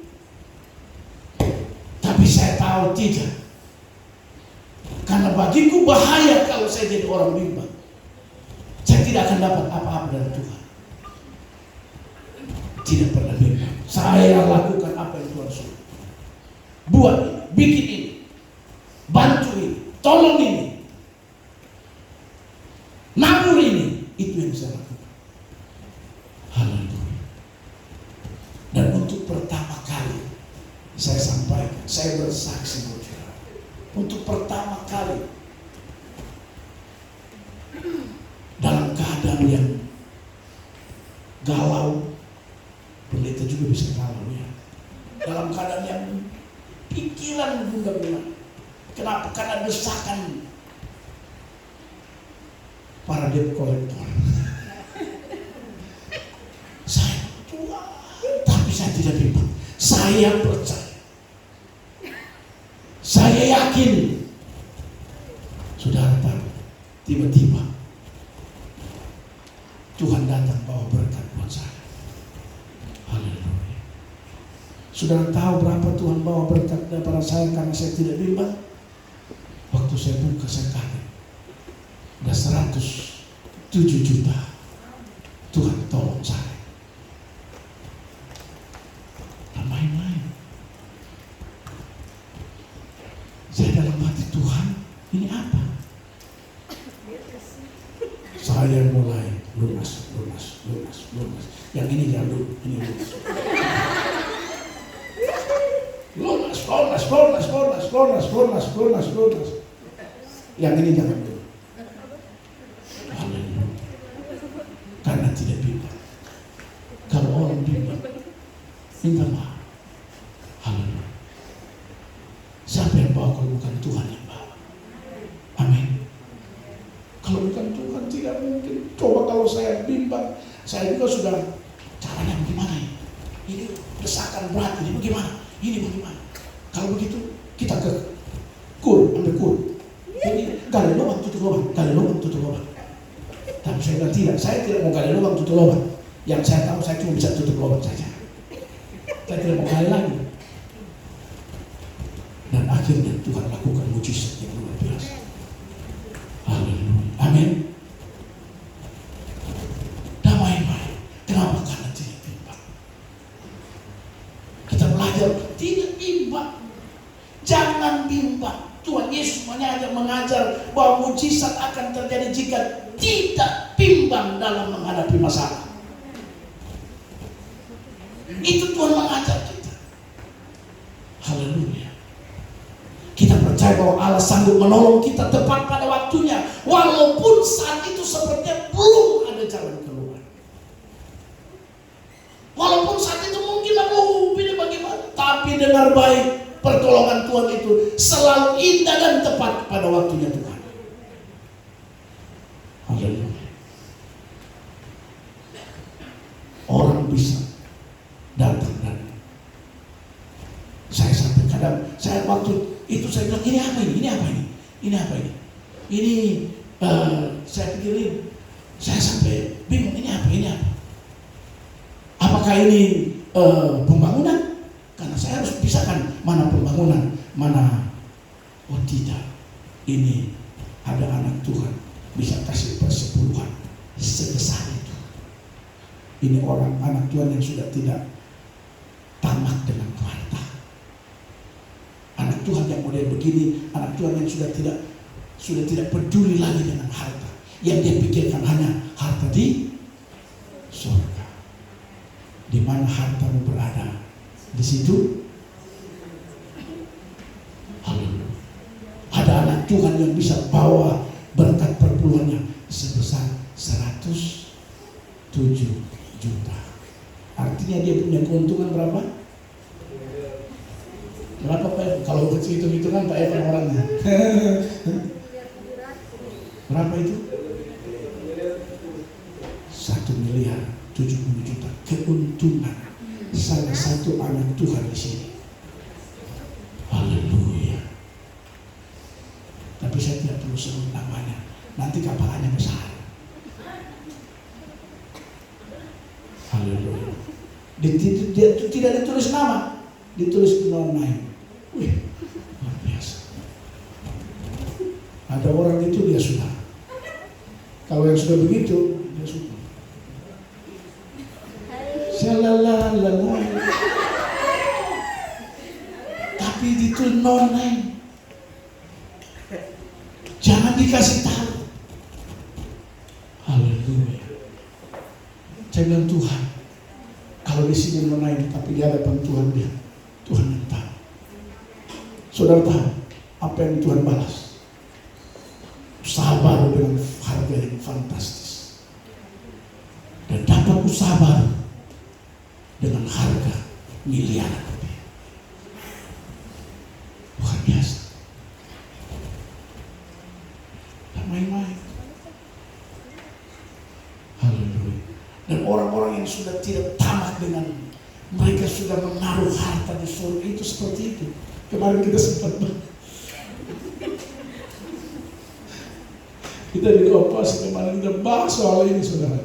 tapi saya tahu tidak. Karena bagiku bahaya kalau saya jadi orang bimbang. Saya tidak akan dapat apa-apa dari Tuhan. Tidak pernah bimbang. Saya lakukan apa yang Tuhan suruh. Buat ini, bikin ini, bantu ini, tolong ini, nabur ini. Itu yang saya lakukan. Haleluya. Dan untuk pertama kali saya sampaikan, saya bersaksi buat saudara. Untuk pertama kali dalam keadaan yang galau, pendeta juga bisa galau ya. Dalam keadaan yang pikiran guna-guna. Kenapa? Karena desakan para debt collector. Saya Tuhan, tapi saya tidak bimbang. Saya percaya. Saya yakin. Saudara tahu, tiba-tiba Tuhan datang bawa berkat buat saya. Haleluya. Saudara tahu berapa Tuhan bawa berkat kepada saya karena saya tidak bimbang? Waktu saya buka, saya kaget. Udah 107 juta. Tuhan tolong saya. Tak main-main. Saya dalam hati, Tuhan, ini apa? Saya mulai lunas. Yang ini jangan dulu, ini lunas. Yang ini jangan dulu. Haleluya. Karena tidak bimbang. Kalau orang bimbang, minta maaf. Haleluya. Siapa yang bawa kalau bukan Tuhan yang bawa? Amin. Kalau bukan Tuhan tidak mungkin. Coba kalau saya bimbang, saya juga sudah caranya bagaimana ini? Ini desakan berat ini bagaimana? Ini bagaimana? Kalau begitu kita ke ambil kur. Ini gali lubang tutup lubang. Tapi saya bilang tidak, saya tidak mau gali lubang tutup lubang. Yang saya tahu saya cuma bisa tutup lubang saja. Saya tidak mau gali lagi. Dan akhirnya Tuhan lakukan mujizat yang luar biasa. Haleluya. Amin. Damai-damai. Kenapa? Karena tidak bimbang. Kita belajar tidak bimbang. Jangan bimbang. Tuhan Yesus mengajar bahwa mujizat akan terjadi jika tidak bimbang dalam menghadapi masalah. Itu Tuhan mengajar kita. Haleluya. Kita percaya bahwa Allah sanggup menolong kita tepat pada waktunya, walaupun saat itu sepertinya belum ada jalan keluar. Walaupun saat itu mungkin ini bagaimana, tapi dengar baik, pertolongan Tuhan itu selalu indah dan tepat pada waktunya Tuhan. Haleluya. Orang bisa datang dan saya sampai kadang, saya waktu itu saya bilang, ini apa ini? Ini saya pikirin, saya sampai bingung, ini apa? Apakah ini pembangunan? Karena saya harus pisahkan mana pembangunan, mana tidak. Ini ada anak Tuhan bisa kasih persepuluhan sebesar itu. Ini orang anak Tuhan yang sudah tidak tamak dengan harta. Anak Tuhan yang model begini, anak Tuhan yang sudah tidak peduli lagi dengan harta. Yang dia pikirkan hanya harta di surga. Di mana hartamu berada, di situ. Haleluya. Ada anak Tuhan yang bisa bawa berkat perpuluhannya sebesar 107 juta. Artinya dia punya keuntungan berapa? Berapa Pak? Kalau hitung-hitungan Pak Evan orangnya. Berapa itu? 1.070 juta keuntungan salah satu anak Tuhan di sini. Haleluya. Tapi saya tidak perlu sebut namanya. Nanti kapalannya besar. Haleluya. Tidak ditulis nama, ditulis non-name. Wih, luar biasa. Ada orang itu dia sudah. Kalau yang sudah begitu, dia sudah. Shalalala. Tapi itu noneng. Jangan dikasih tahu. Haleluya. Saya bilang Tuhan, kalau di sini noneng tapi di hadapan Tuhan dia, Tuhan yang tahu. Saudara tahu apa yang Tuhan balas? Usaha baru dengan harga yang fantastis. Dan dapat usaha baru dengan harga miliaran rupiah. Luar biasa. Tak main-main. Haleluya. Dan orang-orang yang sudah tidak tamat dengan mereka sudah menaruh harta di surga itu seperti itu. Kemarin kita sempat kita di Kompas kemarin kita bahas soal ini, saudara.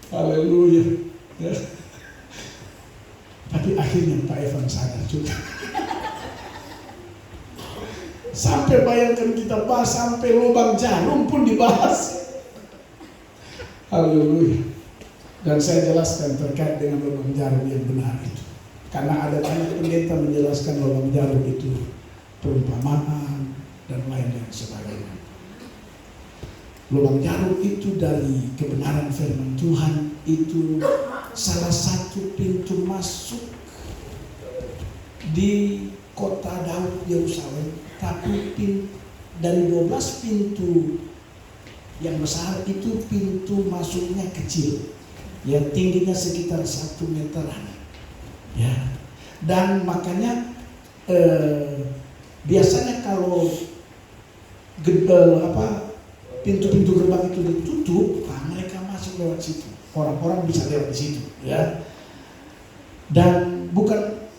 Haleluya. Ya. Tapi akhirnya Pak Evan sadar juga. Sampai bayangkan kita bahas sampai lubang jarum pun dibahas. Haleluya. Dan saya jelaskan terkait dengan lubang jarum yang benar itu. Karena ada banyak pendeta menjelaskan lubang jarum itu perumpamaan dan lain-lain sebagainya. Lubang jarum itu dari kebenaran firman Tuhan itu salah satu pintu masuk di kota Daud Yerusalem. Tapi dari 12 pintu yang besar itu pintu masuknya kecil, yang tingginya sekitar 1 meteran. Ya, dan makanya biasanya kalau pintu-pintu gerbang itu ditutup, mereka masuk lewat situ. Orang-orang bisa lewat di situ, ya. Dan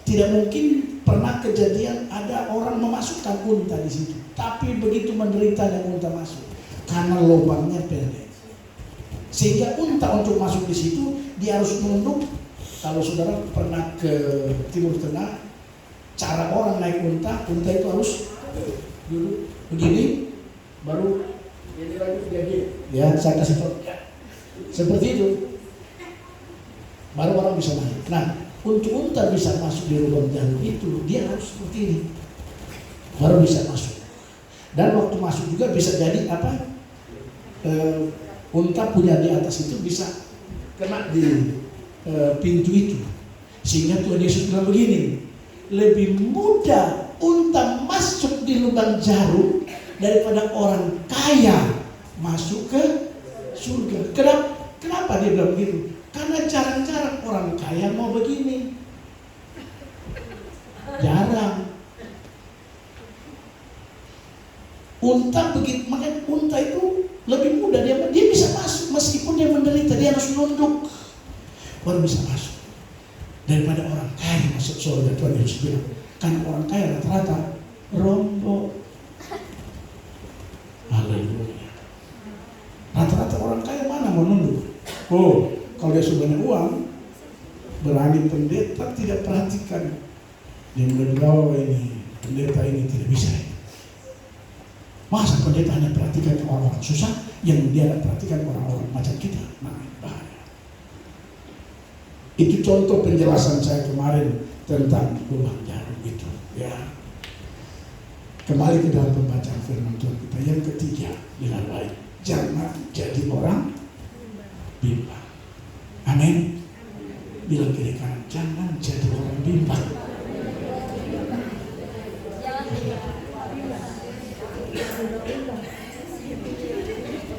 tidak mungkin pernah kejadian ada orang memasukkan unta di situ. Tapi begitu menderita dan unta masuk, karena lubangnya pendek. Sehingga unta untuk masuk di situ dia harus nunduk. Kalau saudara pernah ke Timur Tengah, cara orang naik unta itu harus duduk begini, baru ini lagi begini. Ya, saya kasih tahu. Seperti itu, baru orang bisa naik. Nah, untuk unta bisa masuk di lubang jarum itu, dia harus seperti ini, baru bisa masuk. Dan waktu masuk juga bisa jadi unta punya di atas itu bisa kena di pintu itu. Sehingga Tuhan Yesus bilang begini, lebih mudah unta masuk di lubang jarum daripada orang kaya masuk ke surga. Kenapa dia bilang begitu? Karena jarang-jarang orang kaya mau begini. Jarang. Unta begitu, makanya unta itu lebih mudah, dia bisa masuk meskipun dia menderita, dia harus nunduk baru bisa masuk. Daripada orang kaya masuk surga, Tuhan Yesus bilang. Karena orang kaya rata-rata rombok. Haleluya. Rata-rata orang kaya mana mau nunduk? Oh, kalau dia sudah banyak uang, berani pendeta tidak perhatikan. Dia mulai bergaul ini, pendeta ini tidak bisa. Masa pendeta hanya perhatikan orang-orang susah, yang dia tidak perhatikan orang-orang macam kita? Nah, bahaya. Itu contoh penjelasan saya kemarin tentang lubang jarum itu. Ya. Kembali ke dalam pembacaan firman Tuhan kita. Yang ketiga, dengan baik, jangan jadi orang bimbang. Amin. Bilang kiri kanan, jangan jadi orang bimbang.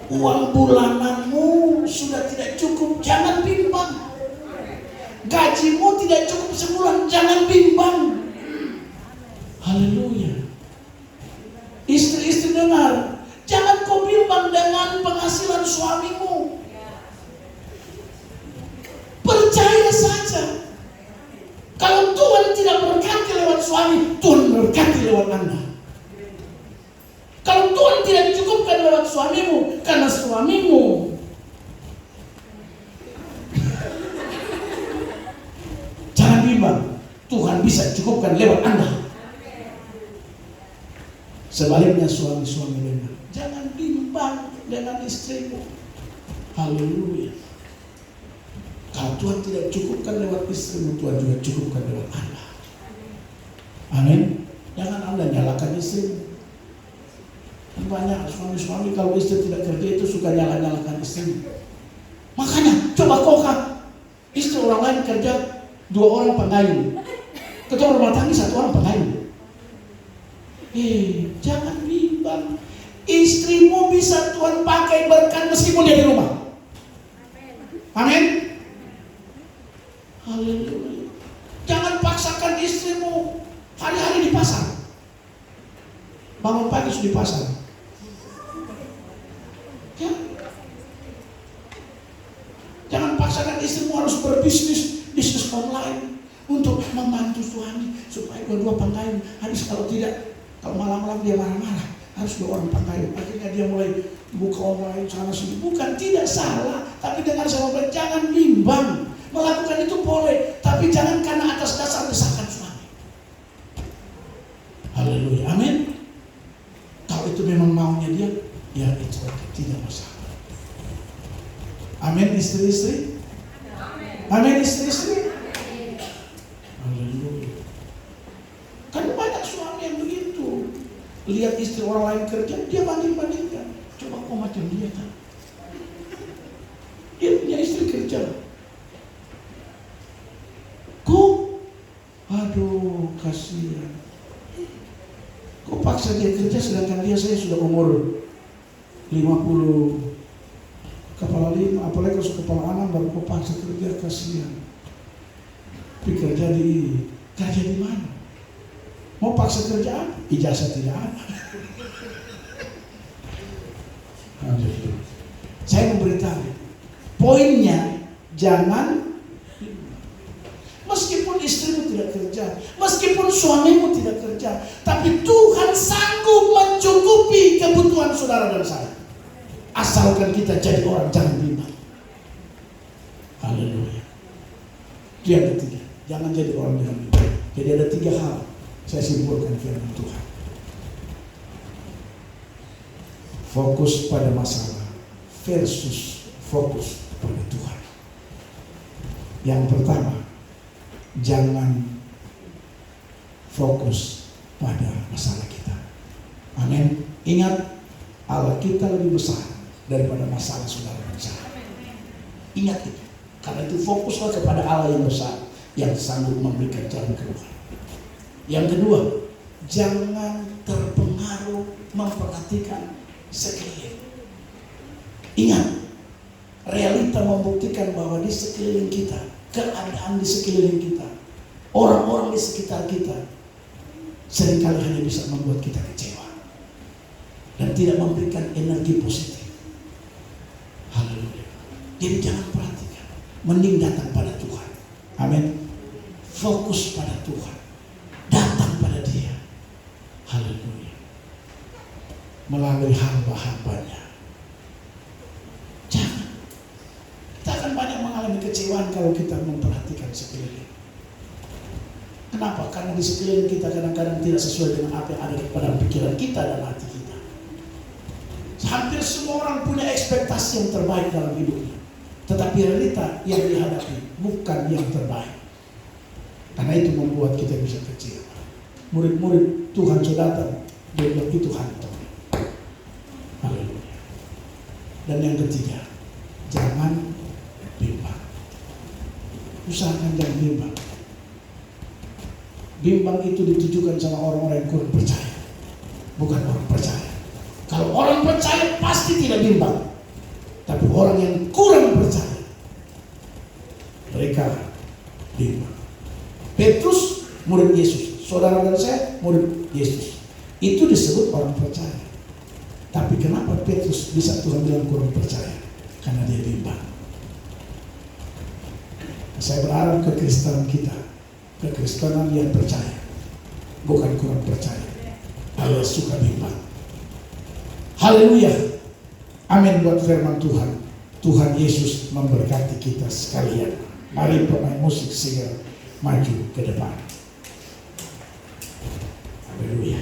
Uang bulananmu sudah tidak cukup, jangan bimbang. Gajimu tidak cukup sebulan, jangan bimbang. Haleluya. Istri-istri dengar, jangan kau bimbang dengan penghasilan suamimu. Percaya saja, kalau Tuhan tidak berkati lewat suami, Tuhan berkati lewat Anda. Kalau Tuhan tidak cukupkan lewat suamimu, karena suamimu jangan bimbang, Tuhan bisa cukupkan lewat Anda. Sebaliknya suami-suami dengar, jangan bimbang dengan istrimu. Haleluya. Kalau Tuhan tidak cukupkan lewat istrimu, Tuhan juga cukupkan lewat Anda. Amin. Dan Anda nyalakan istri. Banyak suami-suami kalau istri tidak kerja itu suka nyalakan istri. Makanya coba kokak, istri orang lain kerja, 2 orang pengayuh, ketua rumah tangga 1 orang pengayuh. Jangan bimbang. Istrimu bisa Tuhan pakai berkat meskipun dia di rumah. Amin. Haleluya. Jangan paksakan istrimu hari-hari di pasar. Bangun pagi sudah di pasar. Ya. Jangan paksakan istrimu harus berbisnis, bisnis online untuk membantu suami supaya kedua pengayuh. Habis kalau tidak, kalau malam-malam dia marah-marah, harus 2 orang pengayuh. Akhirnya dia mulai buka online sana sini. Bukan tidak salah, tapi dengan sama jangan bimbang. Melakukan itu boleh, tapi jangan karena atas dasar desakan suami. Haleluya, amin. Kalau itu memang maunya dia, ya itu tidak masalah. Amin, istri-istri. Amin, istri-istri. Haleluya. Kan banyak suami yang begitu. Lihat istri orang lain kerja, dia banding-bandingkan. Coba kau macam dia kan. Dia punya istri kerja. Kok, aduh kasihan. Kok paksa dia kerja sedangkan saya sudah umur 50 kepala 5, apalagi kalau kepala 6 baru kok paksa kerja, kasihan. Tapi kerja di mana? Mau paksa kerjaan? Ijazah tidak ada. Saya memberitahu, poinnya jangan, meskipun istrimu tidak kerja, meskipun suamimu tidak kerja, tapi Tuhan sanggup mencukupi kebutuhan saudara dan saya. Asalkan kita jadi orang jangan bimbang. Haleluya. Yang ketiga, jangan jadi orang jangan bimbang. Jadi ada 3 hal saya simpulkan firman Tuhan. Fokus pada masalah versus fokus pada Tuhan. Yang pertama, jangan fokus pada masalah kita. Amin. Ingat, Allah kita lebih besar daripada masalah saudara dan saya. Ingat itu. Karena itu fokuslah kepada Allah yang besar, yang sanggup memberikan jalan keluar. Yang kedua, jangan terpengaruh memperhatikan sekeliling. Ingat, realita membuktikan bahwa di sekeliling kita, keadaan di sekeliling kita, orang-orang di sekitar kita seringkali hanya bisa membuat kita kecewa dan tidak memberikan energi positif. Haleluya. Jadi jangan perhatikan, mending datang pada Tuhan. Amin. Fokus pada Tuhan, datang pada Dia. Haleluya. Melalui hamba-hambanya. Jangan. Kita akan banyak mengalami kecewaan kalau kita memperhatikan sekeliling. Kenapa? Karena di sekeliling kita kadang-kadang tidak sesuai dengan apa yang ada pada pikiran kita dan hati kita. Hampir semua orang punya ekspektasi yang terbaik dalam hidupnya, tetapi realita yang dihadapi bukan yang terbaik. Karena itu membuat kita bisa kecewa. Murid-murid Tuhan sudah datang, dia bilang itu hantu. Haleluya. Dan yang ketiga, jangan bimbang. Usahakan jangan bimbang. Bimbang itu ditujukan sama orang-orang yang kurang percaya, bukan orang percaya. Kalau orang percaya pasti tidak bimbang. Tapi orang yang kurang percaya, mereka bimbang. Petrus murid Yesus, saudara dan saya murid Yesus. Itu disebut orang percaya. Tapi kenapa Petrus bisa Tuhan bilang kurang percaya? Karena dia bimbang. Saya berharap kekristenan kita, kekristenan yang percaya, bukan kurang percaya, alias suka bimbang. Haleluya. Amin buat firman Tuhan. Tuhan Yesus memberkati kita sekalian. Mari pemain musik singer maju ke depan. Haleluya.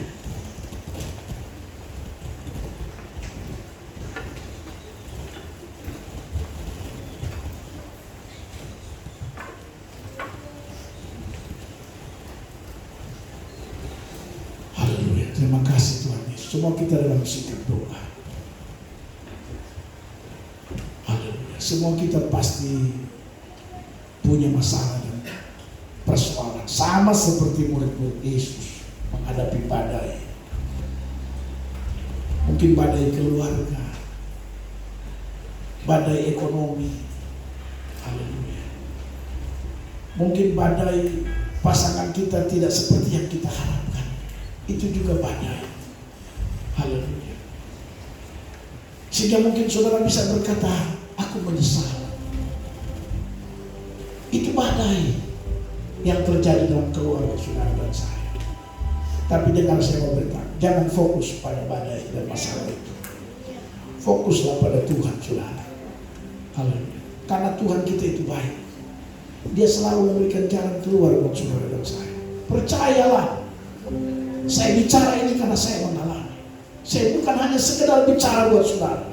Haleluya. Terima kasih Tuhan Yesus. Semua kita dalam sikap doa. Haleluya. Semua kita pasti punya masalah dan persoalan. Sama seperti murid-murid Yesus menghadapi badai. Mungkin badai keluarga, badai ekonomi. Haleluya. Mungkin badai pasangan kita tidak seperti yang kita harapkan. Itu juga badai. Haleluya. Sehingga mungkin saudara bisa berkata, aku menyesal. Itu badai yang terjadi dalam keluarga saudara dan saya. Tapi dengar saya berkata, jangan fokus pada badai dan masalah itu. Fokuslah pada Tuhan saudara. Haleluya. Karena Tuhan kita itu baik. Dia selalu memberikan jalan keluar buat saudara dan saya. Percayalah. Saya bicara ini karena saya mengalami. Saya bukan hanya sekedar bicara buat saudara.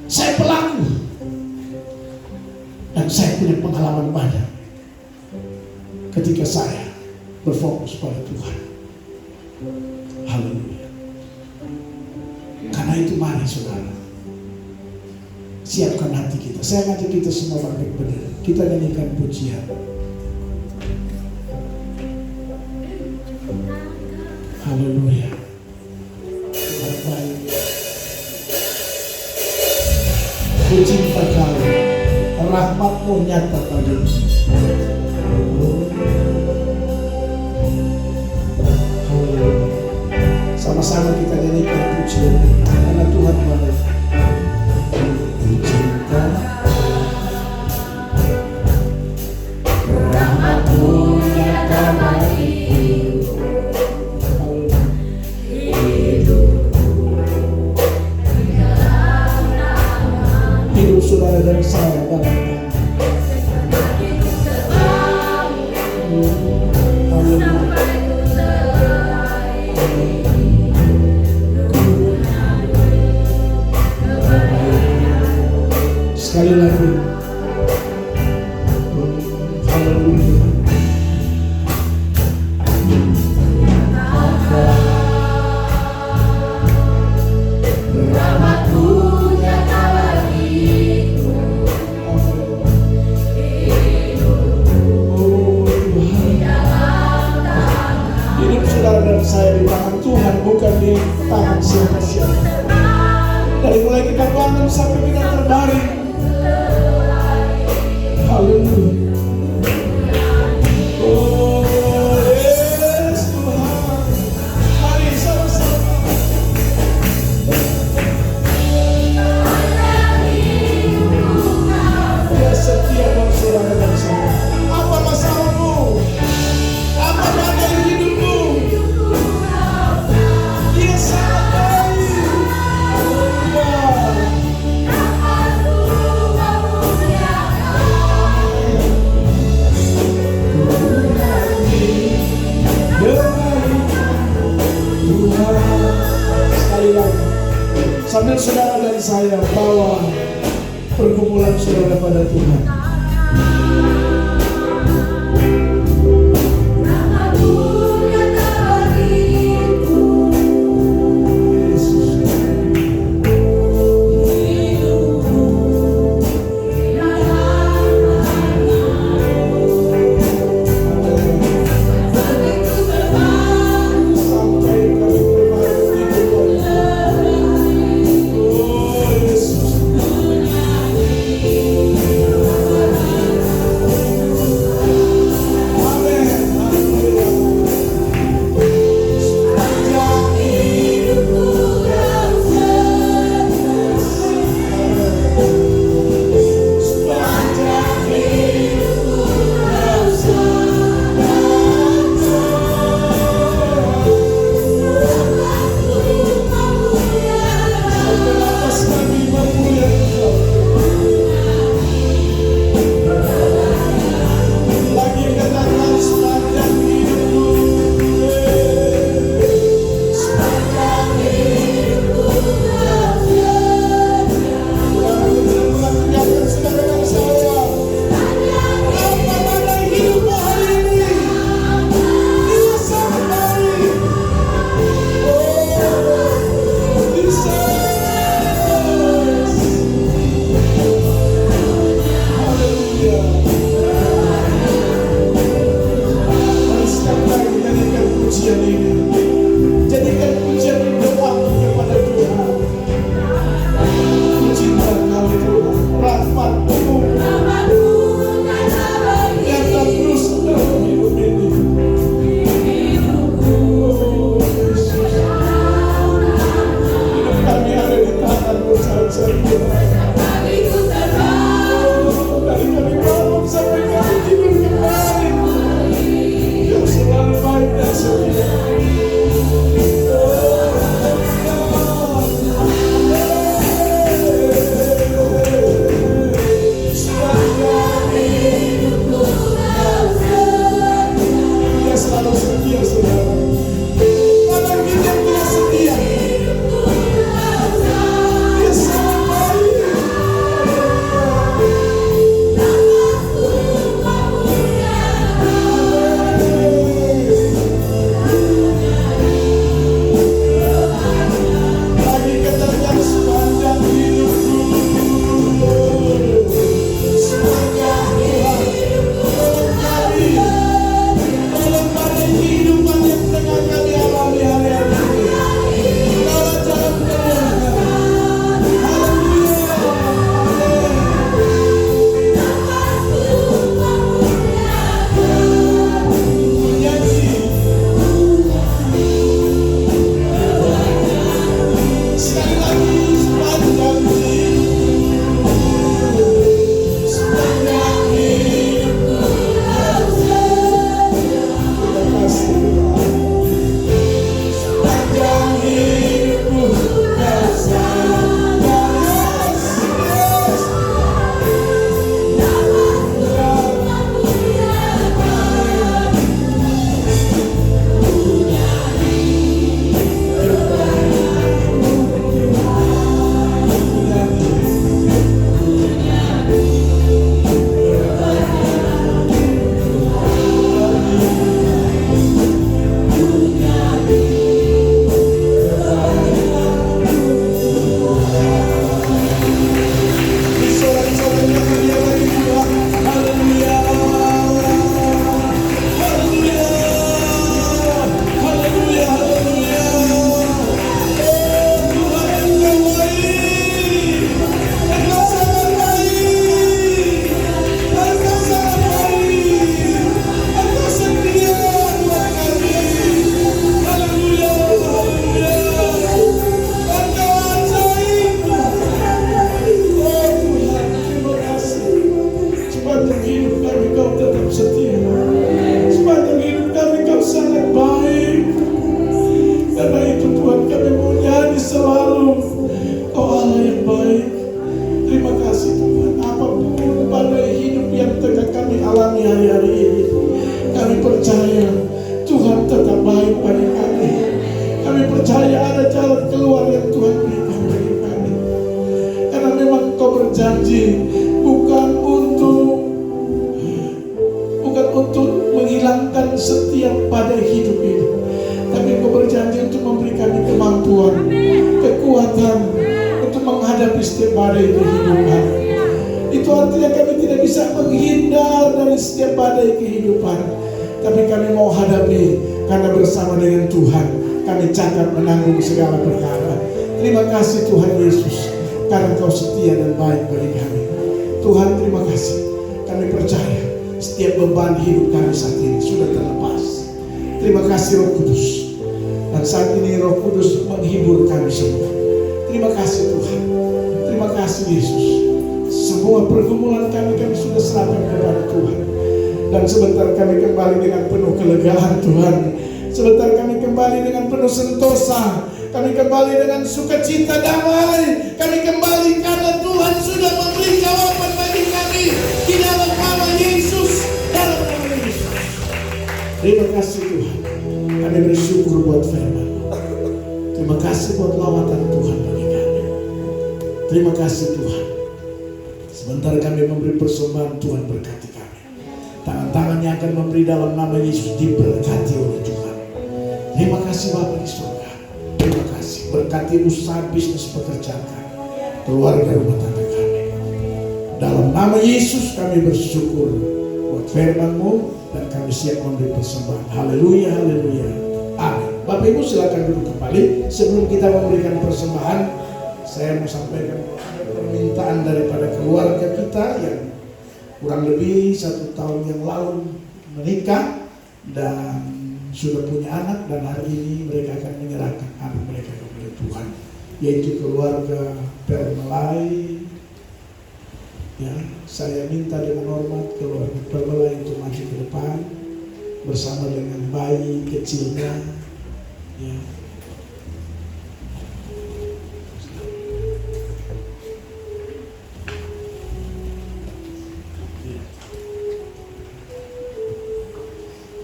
Saya pelaku. Dan saya punya pengalaman banyak ketika saya berfokus pada Tuhan. Haleluya. Karena itu mari saudara, siapkan hati kita. Saya ngajak kita semua bangkit berdiri. Kita nyanyikan pujian. Haleluya. Tuhan baik. Ku cinta Kau, rahmat-Mu nyata padaku. Sama-sama kita nyanyikan pujian karena Tuhan baik. Ku cinta, rahmat-Mu nyata bagiku. Hidup saudara dan saya dalam sekali lagi. Haleluya. Hidup saudara dan saya di tangan Tuhan, bukan di tangan siapa-siapa. Dari mulai kita bangun sampai kita terbaring. Haleluya. Oh yes Tuhan. Mari sama-sama. Dia setia buat saudara dan saya. Apa masalahmu? Apa badai hidupmu? Dia sangat baik. Haleluya. Sekali lagi, sambil saudara dan saya bawa pergumulan saudara pada Tuhan. percaya ada jalan keluar yang Tuhan berikan bagi kami. Karena memang Engkau berjanji bukan untuk menghilangkan setiap badai hidup ini, tapi Engkau berjanji untuk memberi kami kemampuan, kekuatan untuk menghadapi setiap badai kehidupan. Itu artinya kami tidak bisa menghindar dari setiap badai kehidupan, tapi kami mau hadapi, karena bersama dengan Tuhan kami cakap menanggung segala perkara. Terima kasih Tuhan Yesus, karena Engkau setia dan baik bagi kami. Tuhan, terima kasih. Kami percaya setiap beban hidup kami saat ini sudah terlepas. Terima kasih Roh Kudus. Dan saat ini Roh Kudus menghibur kami semua. Terima kasih Tuhan. Terima kasih Yesus. Semua pergumulan kami sudah serahkan kepada Tuhan. Dan sebentar kami kembali dengan penuh kelegaan Tuhan. Sebentar kami kembali dengan penuh sentosa. Kami kembali dengan sukacita damai. Kami kembali karena Tuhan sudah memberi jawaban bagi kami di dalam nama Yesus. Dalam nama Yesus. Terima kasih Tuhan. Kami bersyukur buat firman. Terima kasih buat lawatan Tuhan bagi kami. Terima kasih Tuhan. Sebentar kami memberi persembahan, Tuhan berkati kami. Tangan-tangannya akan memberi dalam nama Yesus, diberkati oleh Tuhan. Terima kasih Bapa di surga. Terima kasih. Berkati usaha bisnis pekerjaan kami, keluarga rumah tangga kami. Dalam nama Yesus kami bersyukur buat firman-Mu, dan kami siap memberi persembahan. Haleluya, haleluya. Amin. Bapak Ibu silakan duduk kembali. Sebelum kita memberikan persembahan, saya mau sampaikan permintaan daripada keluarga kita yang kurang lebih 1 tahun yang lalu menikah dan sudah punya anak, dan hari ini mereka akan menyerahkan anak mereka kepada Tuhan, yaitu keluarga Permelai. Ya, saya minta dengan hormat keluarga Permelai untuk maju ke depan bersama dengan bayi kecilnya. Ya.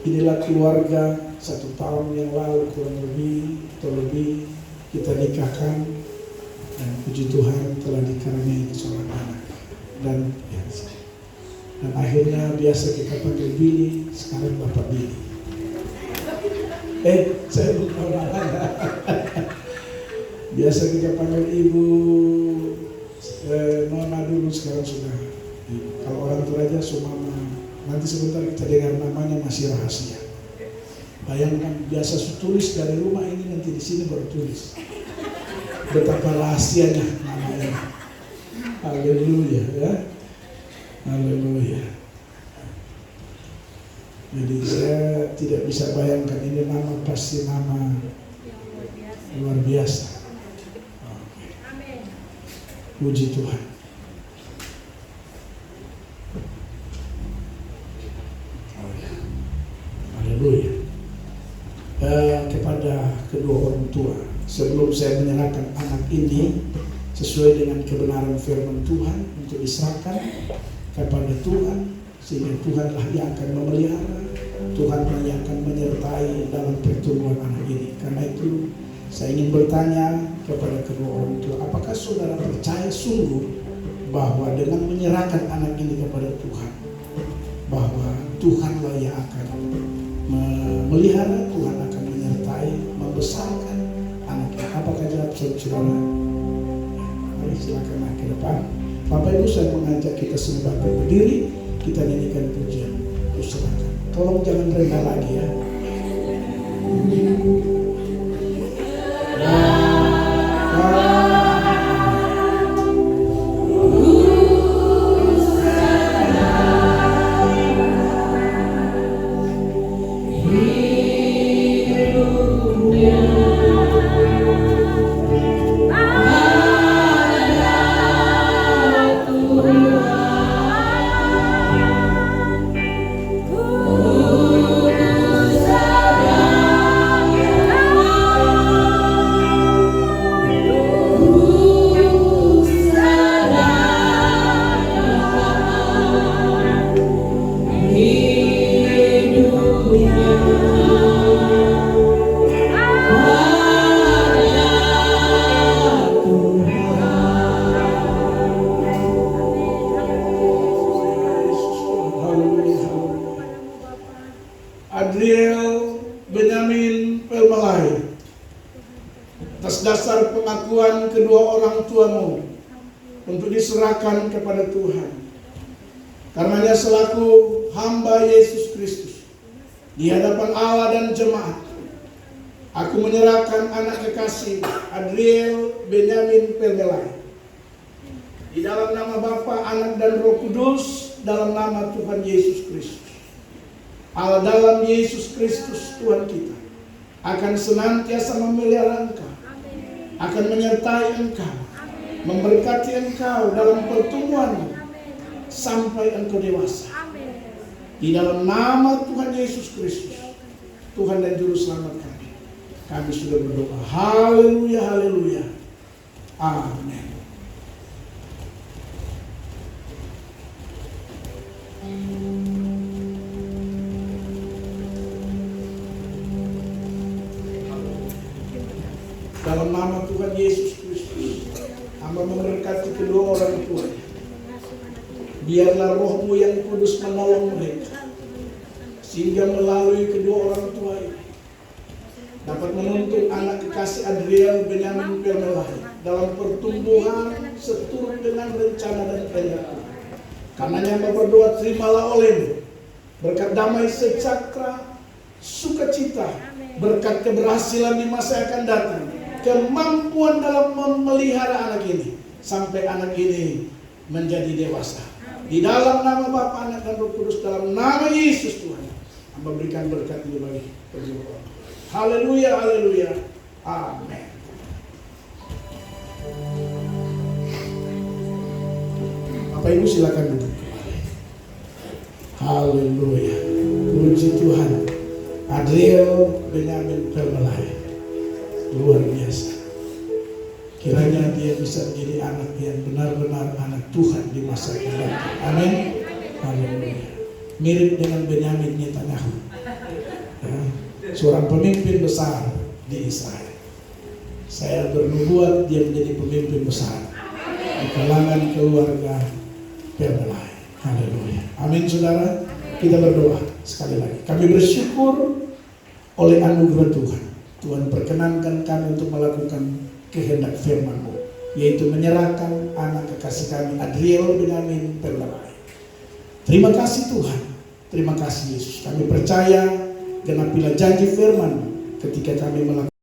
Inilah keluarga 1 tahun yang lalu kurang lebih atau lebih kita nikahkan, dan puji Tuhan telah dikaruniai seorang anak. Dan akhirnya biasa kita panggil Billy, sekarang Bapak Billy. Saya bukan biasa kita panggil Ibu Nona dulu, sekarang sudah kalau orang tua aja Sumama. Nanti sebentar kita dengar namanya masih rahasia. Bayangkan biasa tulis dari rumah ini, nanti di sini baru tulis. Betapa rahasianya namanya. Haleluya ya. Haleluya. Jadi saya tidak bisa bayangkan ini nama, pasti nama luar biasa. Puji Tuhan. Haleluya. Kepada kedua orang tua, sebelum saya menyerahkan anak ini sesuai dengan kebenaran firman Tuhan untuk diserahkan kepada Tuhan, sehingga Tuhanlah yang akan memelihara, Tuhanlah yang akan menyertai dalam pertumbuhan anak ini. Karena itu saya ingin bertanya kepada kedua orang tua, apakah saudara percaya sungguh bahwa dengan menyerahkan anak ini kepada Tuhan, bahwa Tuhanlah yang akan memelihara, Tuhan akan menyertai, membesarkan anaknya? Apakah jawab saudara? Mari silakan ke depan. Bapak Ibu, saya mengajak kita semua berdiri, kita nyanyikan pujian. Silakan. Tolong jangan rendah lagi ya. atas dasar pengakuan kedua orang tuamu untuk diserahkan kepada Tuhan. Karenanya selaku hamba Yesus Kristus di hadapan Allah dan jemaat, aku menyerahkan anak kekasih Adriel Benyamin Pelmelai di dalam nama Bapa, Anak dan Roh Kudus, dalam nama Tuhan Yesus Kristus. Allah dalam Yesus Kristus Tuhan kita akan senantiasa memelihara engkau, akan menyertai engkau, memberkati engkau dalam pertumbuhanmu sampai engkau dewasa. Di dalam nama Tuhan Yesus Kristus, Tuhan dan Juru Selamat kami sudah berdoa. Haleluya, haleluya. Amin. Dalam nama Tuhan Yesus Kristus, hamba memberkati kedua orang tua. Biarlah Roh-Mu yang kudus menolong mereka, sehingga melalui kedua orang tua ini dapat menuntun anak kekasih Adriel Benyamin Pelmelai dalam pertumbuhan seturut dengan rencana dan kehendak Tuhan. Karenanya hamba berdoa, terimalah oleh-Mu berkat damai sejahtera, sukacita, berkat keberhasilan di masa yang akan datang, kemampuan dalam memelihara anak ini sampai anak ini menjadi dewasa. Di dalam nama Bapa, Anak dan Roh Kudus, dalam nama Yesus Tuhan, hamba berikan berkat ini bagi kedua orang. Haleluya, haleluya. Amin. Bapak Ibu silakan duduk. Haleluya. Puji Tuhan. Adriel Benyamin Pelmelai, luar biasa. Kiranya dia bisa menjadi anak yang benar-benar anak Tuhan di masa yang datang. Amin. Haleluya. Mirip dengan Benyamin Netanyahu, ya, seorang pemimpin besar di Israel. Saya bernubuat dia menjadi pemimpin besar di kalangan keluarga Pelmelai. Haleluya. Amin, saudara. Kita berdoa sekali lagi. Kami bersyukur oleh anugerah Tuhan. Tuhan perkenankan kami untuk melakukan kehendak firman-Mu, yaitu menyerahkan anak kekasih kami Adriel Benyamin Pelmelai. Terima kasih Tuhan. Terima kasih Yesus. Kami percaya genapilah janji firman-Mu ketika kami melakukan